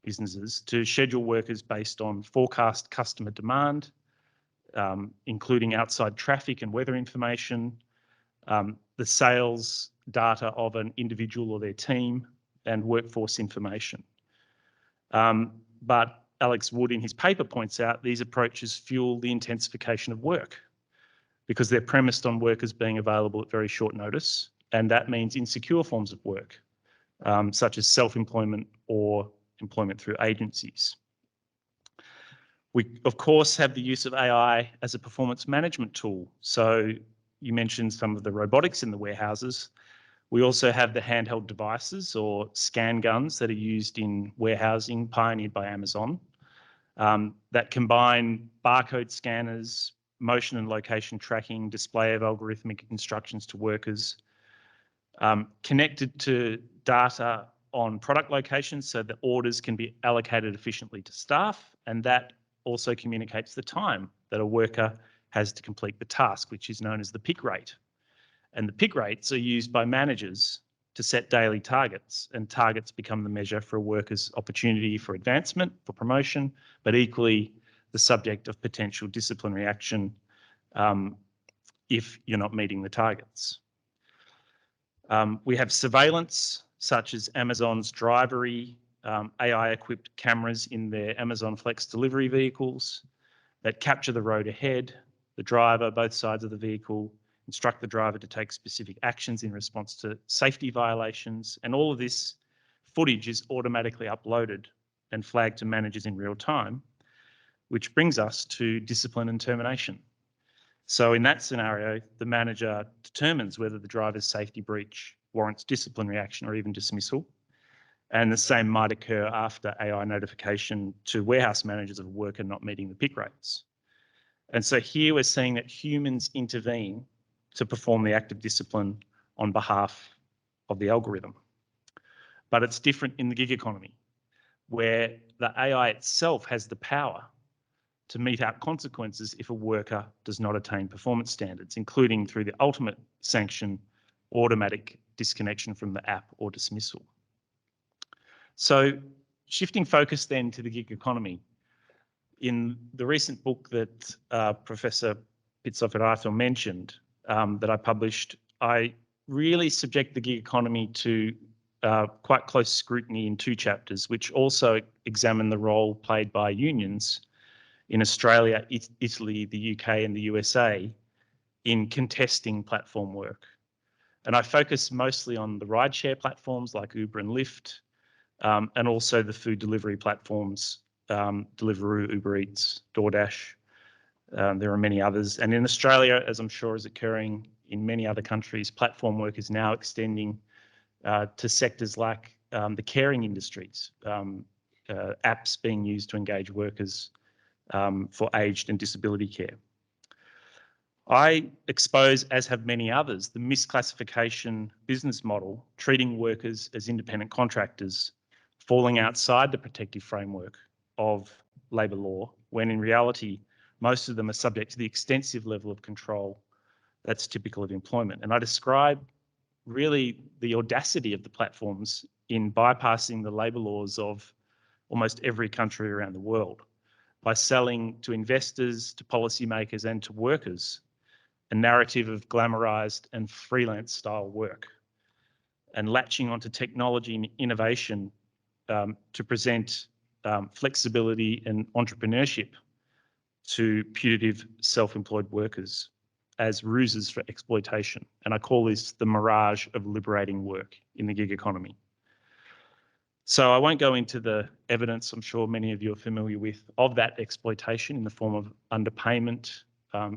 businesses to schedule workers based on forecast customer demand, including outside traffic and weather information, the sales data of an individual or their team, and workforce information. But Alex Wood in his paper points out these approaches fuel the intensification of work because they're premised on workers being available at very short notice, and that means insecure forms of work, such as self-employment or employment through agencies. We, of course, have the use of AI as a performance management tool. So you mentioned some of the robotics in the warehouses. We also have the handheld devices or scan guns that are used in warehousing, pioneered by Amazon, that combine barcode scanners, motion and location tracking, display of algorithmic instructions to workers, connected to data on product locations so that orders can be allocated efficiently to staff, and that also communicates the time that a worker has to complete the task, which is known as the pick rate. And the pick rates are used by managers to set daily targets, and targets become the measure for a worker's opportunity for advancement, for promotion, but equally the subject of potential disciplinary action if you're not meeting the targets. We have surveillance, such as Amazon's Drivery, AI-equipped cameras in their Amazon Flex delivery vehicles that capture the road ahead, the driver, both sides of the vehicle, instruct the driver to take specific actions in response to safety violations, and all of this footage is automatically uploaded and flagged to managers in real time, which brings us to discipline and termination. So in that scenario, the manager determines whether the driver's safety breach warrants disciplinary action or even dismissal. And the same might occur after AI notification to warehouse managers of a worker not meeting the pick rates. And so here we're seeing that humans intervene to perform the act of discipline on behalf of the algorithm. But it's different in the gig economy, where the AI itself has the power to mete out consequences if a worker does not attain performance standards, including through the ultimate sanction, automatic disconnection from the app or dismissal. So shifting focus then to the gig economy, in the recent book that Professor Pizzoferrato mentioned that I published, I really subject the gig economy to quite close scrutiny in 2 chapters, which also examine the role played by unions in Australia, Italy, the UK and the USA in contesting platform work. And I focus mostly on the rideshare platforms like Uber and Lyft, and also the food delivery platforms, Deliveroo, Uber Eats, DoorDash. There are many others. And in Australia, as I'm sure is occurring in many other countries, platform work is now extending to sectors like the caring industries, apps being used to engage workers for aged and disability care. I expose, as have many others, the misclassification business model, treating workers as independent contractors, falling outside the protective framework of labour law, when in reality, most of them are subject to the extensive level of control that's typical of employment. And I describe really the audacity of the platforms in bypassing the labour laws of almost every country around the world. by selling to investors, to policymakers and to workers a narrative of glamorized and freelance style work, and latching onto technology and innovation to present flexibility and entrepreneurship to putative self-employed workers as ruses for exploitation. And I call this the mirage of liberating work in the gig economy. So I won't go into the evidence I'm sure many of you are familiar with of that exploitation in the form of underpayment,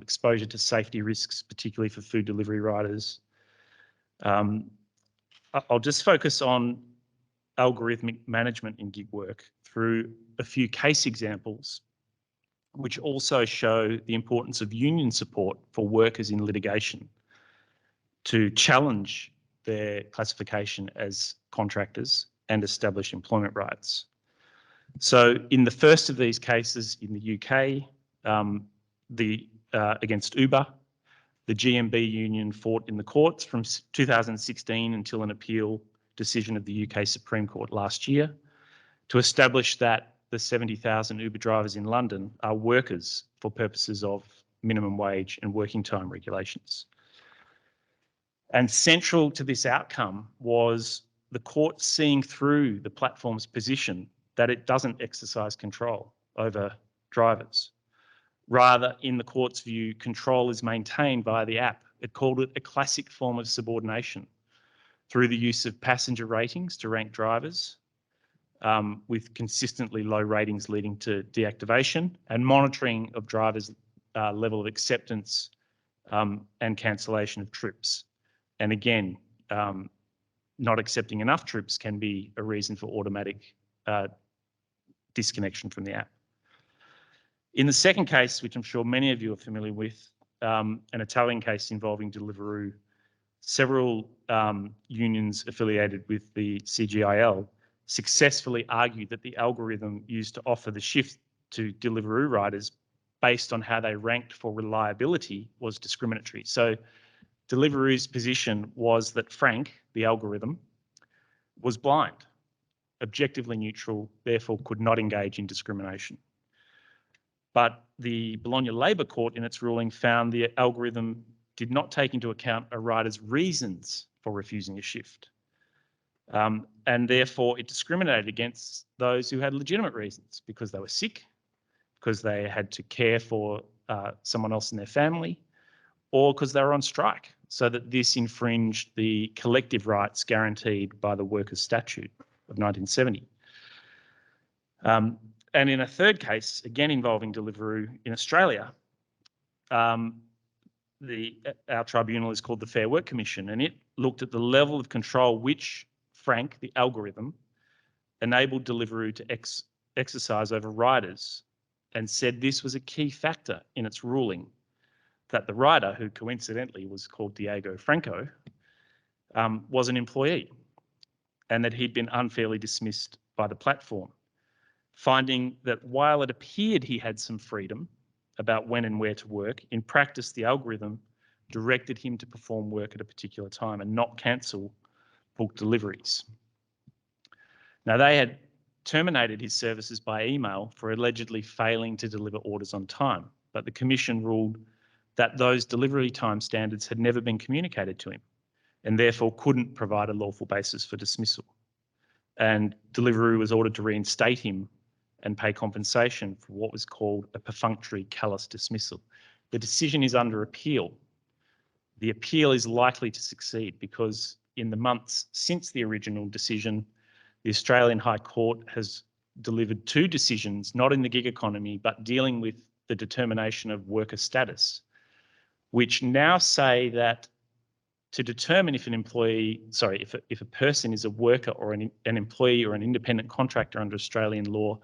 exposure to safety risks, particularly for food delivery riders. I'll just focus on algorithmic management in gig work through a few case examples, which also show the importance of union support for workers in litigation to challenge their classification as contractors and establish employment rights. So in the first of these cases in the UK, against Uber, the GMB union fought in the courts from 2016 until an appeal decision of the UK Supreme Court last year to establish that the 70,000 Uber drivers in London are workers for purposes of minimum wage and working time regulations. And central to this outcome was the court seeing through the platform's position that it doesn't exercise control over drivers. Rather, in the court's view, control is maintained by the app. It called it a classic form of subordination through the use of passenger ratings to rank drivers, with consistently low ratings leading to deactivation, and monitoring of drivers' level of acceptance and cancellation of trips. And again, not accepting enough trips can be a reason for automatic disconnection from the app. In the second case, which I'm sure many of you are familiar with, an Italian case involving Deliveroo, several unions affiliated with the CGIL successfully argued that the algorithm used to offer the shift to Deliveroo riders based on how they ranked for reliability was discriminatory. So Deliveroo's position was that Frank, the algorithm, was blind, objectively neutral, therefore could not engage in discrimination. But the Bologna Labour Court in its ruling found the algorithm did not take into account a rider's reasons for refusing a shift. And therefore it discriminated against those who had legitimate reasons, because they were sick, because they had to care for someone else in their family, or because they were on strike, so that this infringed the collective rights guaranteed by the Workers' Statute of 1970. And in a third case, again involving Deliveroo in Australia, our tribunal is called the Fair Work Commission, and it looked at the level of control which Frank, the algorithm, enabled Deliveroo to exercise over riders, and said this was a key factor in its ruling, that the rider, who coincidentally was called Diego Franco, was an employee, and that he'd been unfairly dismissed by the platform, finding that while it appeared he had some freedom about when and where to work, in practice the algorithm directed him to perform work at a particular time and not cancel booked deliveries. Now, they had terminated his services by email for allegedly failing to deliver orders on time, but the Commission ruled that those delivery time standards had never been communicated to him and therefore couldn't provide a lawful basis for dismissal. And Deliveroo was ordered to reinstate him and pay compensation for what was called a perfunctory callous dismissal. The decision is under appeal. The appeal is likely to succeed because in the months since the original decision, the Australian High Court has delivered two decisions, not in the gig economy, but dealing with the determination of worker status, which now say that to determine if if a person is a worker or an employee or an independent contractor under Australian law,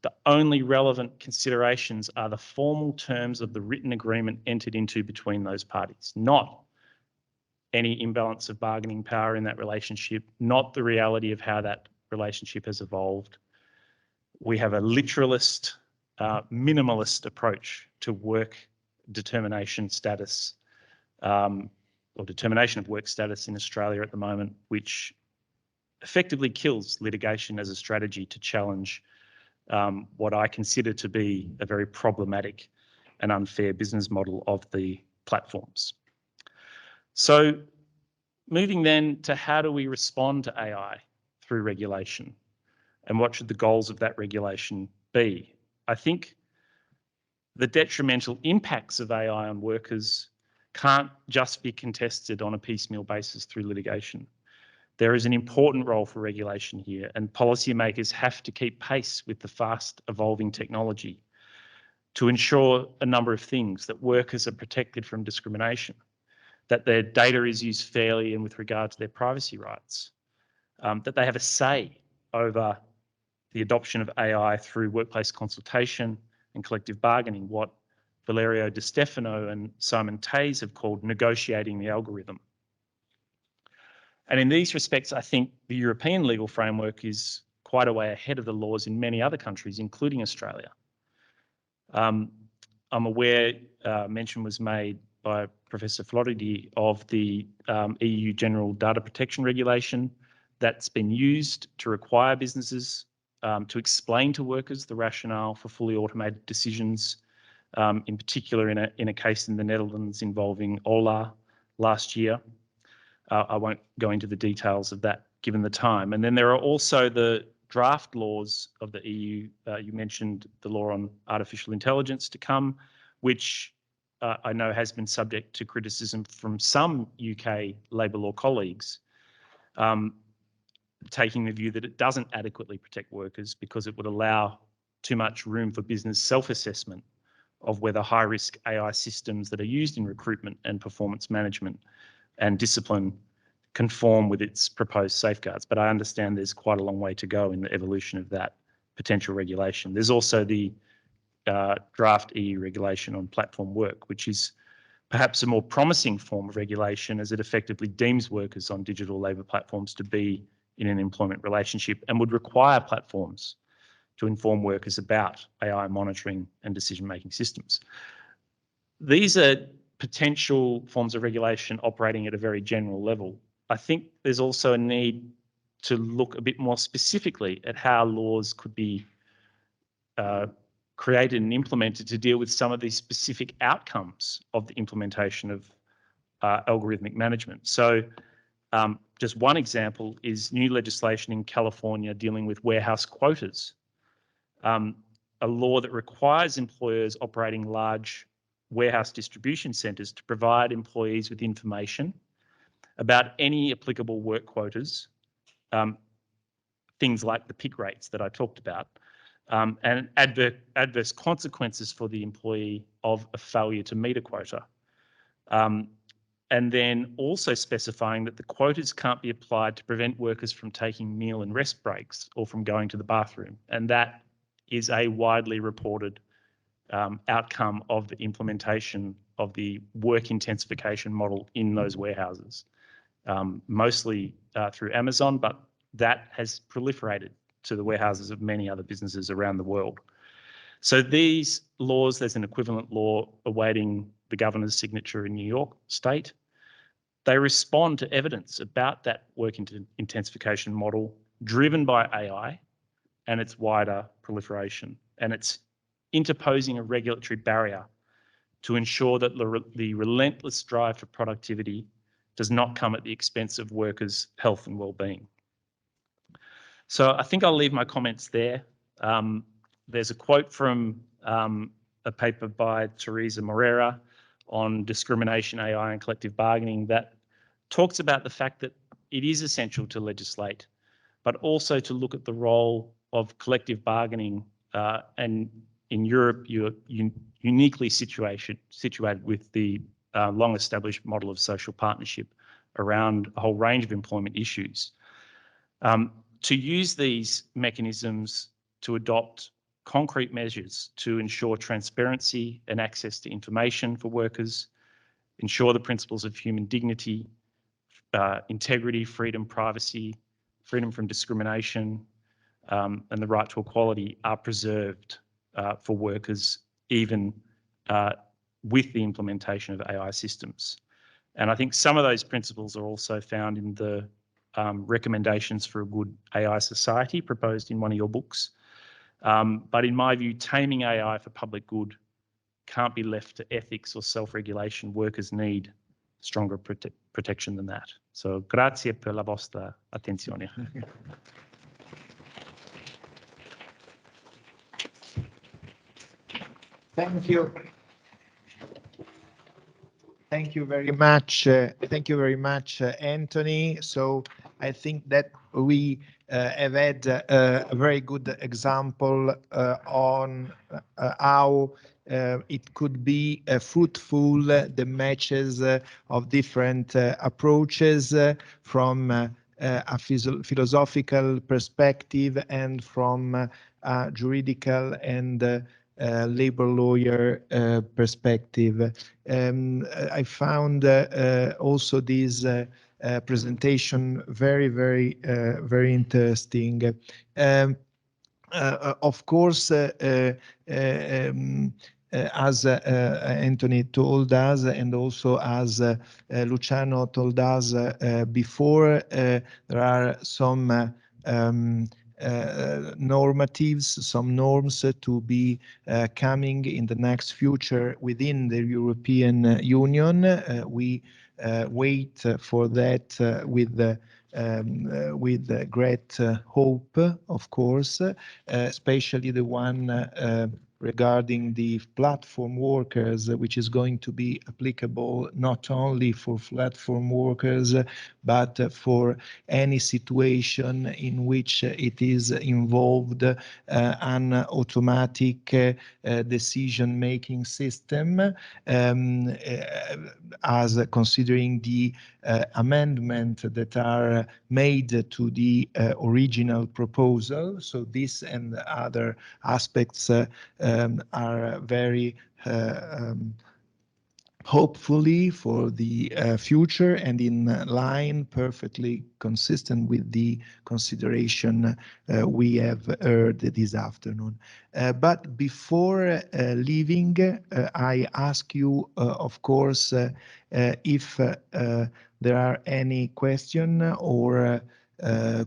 the only relevant considerations are the formal terms of the written agreement entered into between those parties, not any imbalance of bargaining power in that relationship, not the reality of how that relationship has evolved. We have a literalist, minimalist approach to work determination status, or determination of work status in Australia at the moment, which effectively kills litigation as a strategy to challenge what I consider to be a very problematic and unfair business model of the platforms. So moving then to how do we respond to AI through regulation, and what should the goals of that regulation be? I think the detrimental impacts of AI on workers can't just be contested on a piecemeal basis through litigation. There is an important role for regulation here, and policymakers have to keep pace with the fast evolving technology to ensure a number of things: that workers are protected from discrimination, that their data is used fairly and with regard to their privacy rights, that they have a say over the adoption of AI through workplace consultation and collective bargaining, what Valerio Di Stefano and Simon Tays have called negotiating the algorithm. And in these respects, I think the European legal framework is quite a way ahead of the laws in many other countries, including Australia. I'm aware mention was made by Professor Floridi of the EU General Data Protection Regulation that's been used to require businesses to explain to workers the rationale for fully automated decisions, in particular in a case in the Netherlands involving Ola last year. I won't go into the details of that given the time. And then there are also the draft laws of the EU. You mentioned the law on artificial intelligence to come, which I know has been subject to criticism from some UK labour law colleagues, taking the view that it doesn't adequately protect workers because it would allow too much room for business self-assessment of whether high-risk AI systems that are used in recruitment and performance management and discipline conform with its proposed safeguards. But I understand there's quite a long way to go in the evolution of that potential regulation. There's also the draft EU regulation on platform work, which is perhaps a more promising form of regulation, as it effectively deems workers on digital labour platforms to be in an employment relationship and would require platforms to inform workers about AI monitoring and decision-making systems. These are potential forms of regulation operating at a very general level. I think there's also a need to look a bit more specifically at how laws could be created and implemented to deal with some of these specific outcomes of the implementation of algorithmic management. So just one example is new legislation in California dealing with warehouse quotas, a law that requires employers operating large warehouse distribution centres to provide employees with information about any applicable work quotas, things like the pick rates that I talked about, and adverse consequences for the employee of a failure to meet a quota. And then also specifying that the quotas can't be applied to prevent workers from taking meal and rest breaks or from going to the bathroom. And that is a widely reported outcome of the implementation of the work intensification model in those warehouses, mostly through Amazon, but that has proliferated to the warehouses of many other businesses around the world. So these laws, there's an equivalent law awaiting the governor's signature in New York State. They respond to evidence about that work intensification model driven by AI and its wider proliferation. And it's interposing a regulatory barrier to ensure that the relentless drive for productivity does not come at the expense of workers' health and well-being. So I think I'll leave my comments there. There's a quote from a paper by Teresa Moreira on discrimination, AI and collective bargaining that talks about the fact that it is essential to legislate, but also to look at the role of collective bargaining. And in Europe, you're uniquely situated with the long-established model of social partnership around a whole range of employment issues. To use these mechanisms to adopt concrete measures to ensure transparency and access to information for workers, ensure the principles of human dignity, integrity, freedom, privacy, freedom from discrimination, and the right to equality are preserved for workers, even with the implementation of AI systems. And I think some of those principles are also found in the recommendations for a good AI society proposed in one of your books. But in my view, taming AI for public good can't be left to ethics or self-regulation. Workers need stronger protection than that. So grazie per la vostra attenzione. Thank you. Thank you very much. Thank you very much, Anthony. So I think that we have had a very good example on how it could be fruitful, the matches of different approaches from a philosophical perspective and from a juridical and labor lawyer perspective. I found also this presentation very interesting. Of course, as Anthony told us, and also as Luciano told us before, there are some normatives, some norms to be coming in the next future within the European Union. We wait for that with great hope, of course, especially the one regarding the platform workers, which is going to be applicable not only for platform workers, but for any situation in which it is involved an automatic decision-making system, as considering the amendment that are made to the original proposal. So this and other aspects are very hopefully for the future and in line, perfectly consistent with the consideration we have heard this afternoon. But before leaving, I ask you, of course, if there are any question or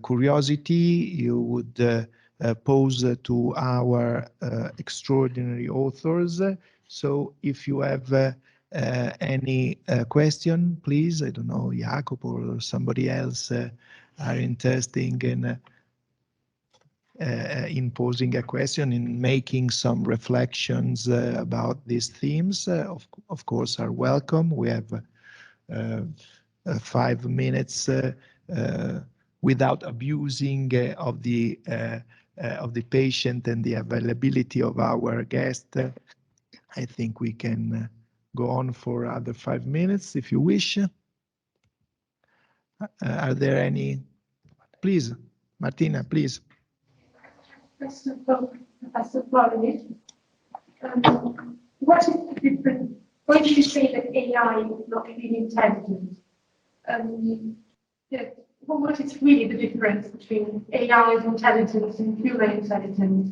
curiosity you would pose to our extraordinary authors. So if you have any question, please, I don't know, Jacob or somebody else are interested in posing a question, in making some reflections about these themes, of course, are welcome. We have 5 minutes without abusing of the patient and the availability of our guest. I think we can go on for other 5 minutes if you wish. Are there any? Please, Martina, please. Question from Professor Floridi. What is the difference? When you say that AI is not really intelligent, what is really the difference between AI's intelligence and human intelligence?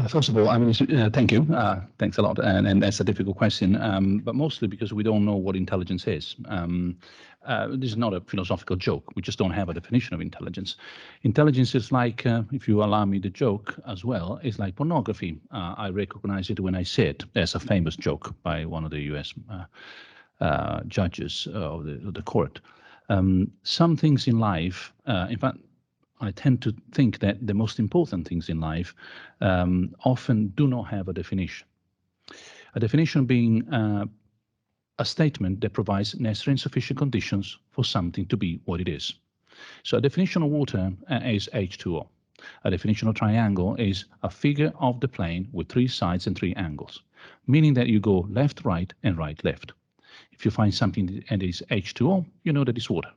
First of all, I mean, thank you. Thanks a lot. And that's a difficult question, but mostly because we don't know what intelligence is. This is not a philosophical joke. We just don't have a definition of intelligence. Intelligence is like, if you allow me the joke as well, is like pornography. I recognize it when I see it. There's a famous joke by one of the US judges of the court. Some things in life, in fact, I tend to think that the most important things in life often do not have a definition. A definition being a statement that provides necessary and sufficient conditions for something to be what it is. So a definition of water is H2O. A definition of triangle is a figure of the plane with 3 sides and 3 angles, meaning that you go left, right, and right, left. If you find something that is H2O, you know that it's water.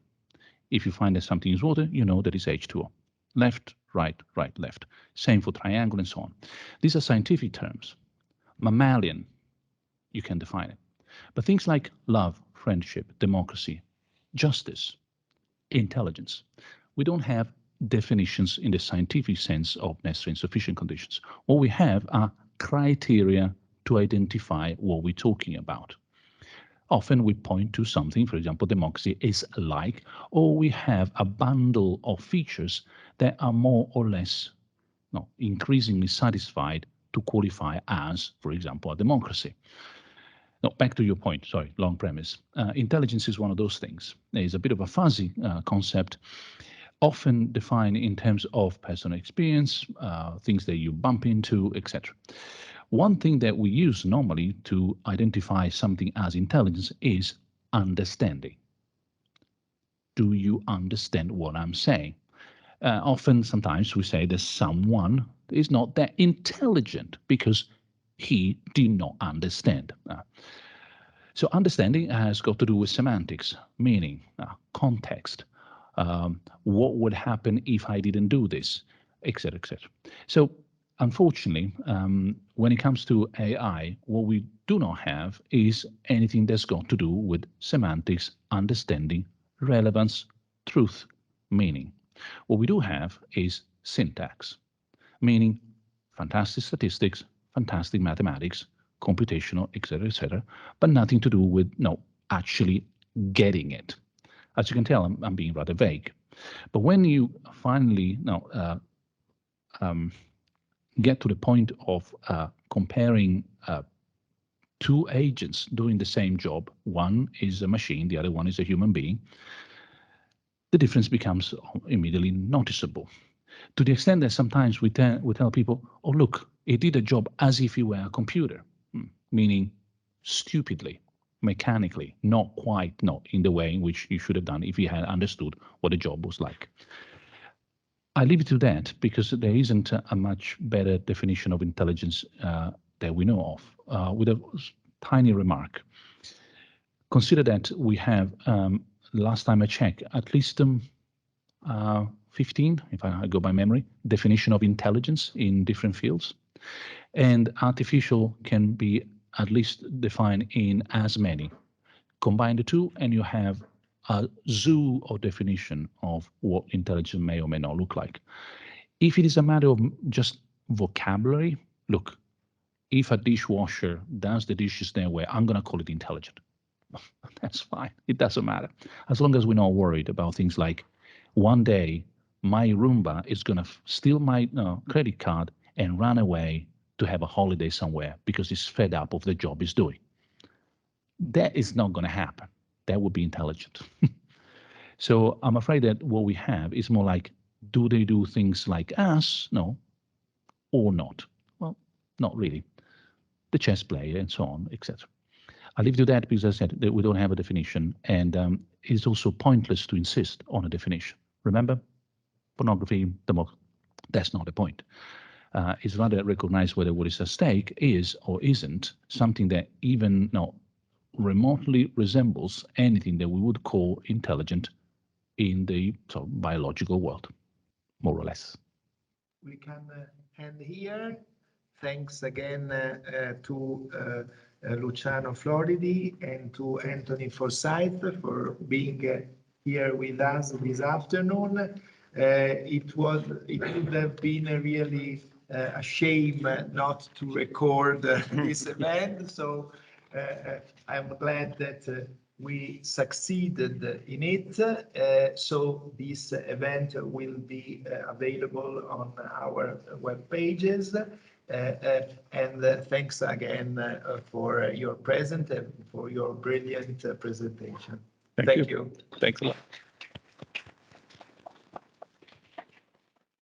If you find that something is water, you know that it's H2O. Left, right, right, left. Same for triangle and so on. These are scientific terms. Mammalian, you can define it. But things like love, friendship, democracy, justice, intelligence, we don't have definitions in the scientific sense of necessary and sufficient conditions. What we have are criteria to identify what we're talking about. Often we point to something, for example, democracy is like, or we have a bundle of features that are more or less increasingly satisfied to qualify as, for example, a democracy. Now, back to your point, sorry, long premise. Intelligence is one of those things. It's a bit of a fuzzy concept, often defined in terms of personal experience, things that you bump into, etc. One thing that we use normally to identify something as intelligence is understanding. Do you understand what I'm saying? Often, sometimes we say that someone is not that intelligent because he did not understand. So understanding has got to do with semantics, meaning, context, what would happen if I didn't do this, etc., etc. So unfortunately, when it comes to AI, what we do not have is anything that's got to do with semantics, understanding, relevance, truth, meaning. What we do have is syntax, meaning fantastic statistics, fantastic mathematics, computational, etc., but nothing to do with actually getting it. As you can tell, I'm being rather vague. But when you finally get to the point of comparing two agents doing the same job, one is a machine, the other one is a human being, the difference becomes immediately noticeable. To the extent that sometimes we tell people, oh, look, he did a job as if he were a computer, meaning stupidly, mechanically, not in the way in which you should have done if he had understood what the job was like. I leave it to that because there isn't a much better definition of intelligence that we know of, with a tiny remark. Consider that we have, last time I checked, at least 15, if I go by memory, definition of intelligence in different fields. And artificial can be at least defined in as many. Combine the two and you have a zoo of definition of what intelligence may or may not look like. If it is a matter of just vocabulary, look, if a dishwasher does the dishes their way, I'm going to call it intelligent. That's fine. It doesn't matter. As long as we're not worried about things like one day my Roomba is going to steal my credit card and run away to have a holiday somewhere because it's fed up of the job it's doing. That is not going to happen. That would be intelligent. So I'm afraid that what we have is more like, do they do things like us? No. Or not? Well, not really. The chess player and so on, etc. I leave to that because I said that we don't have a definition, and it's also pointless to insist on a definition. Remember, pornography, that's not the point. It's rather recognize whether what is at stake is or isn't something that even remotely resembles anything that we would call intelligent in the biological world, more or less. We can end here. Thanks again to Luciano Floridi and to Anthony Forsyth for being here with us this afternoon. It would have been really a shame not to record this event, so I'm glad that we succeeded in it. So this event will be available on our web pages. And thanks again for your presence and for your brilliant presentation. Thank you. Thanks a lot.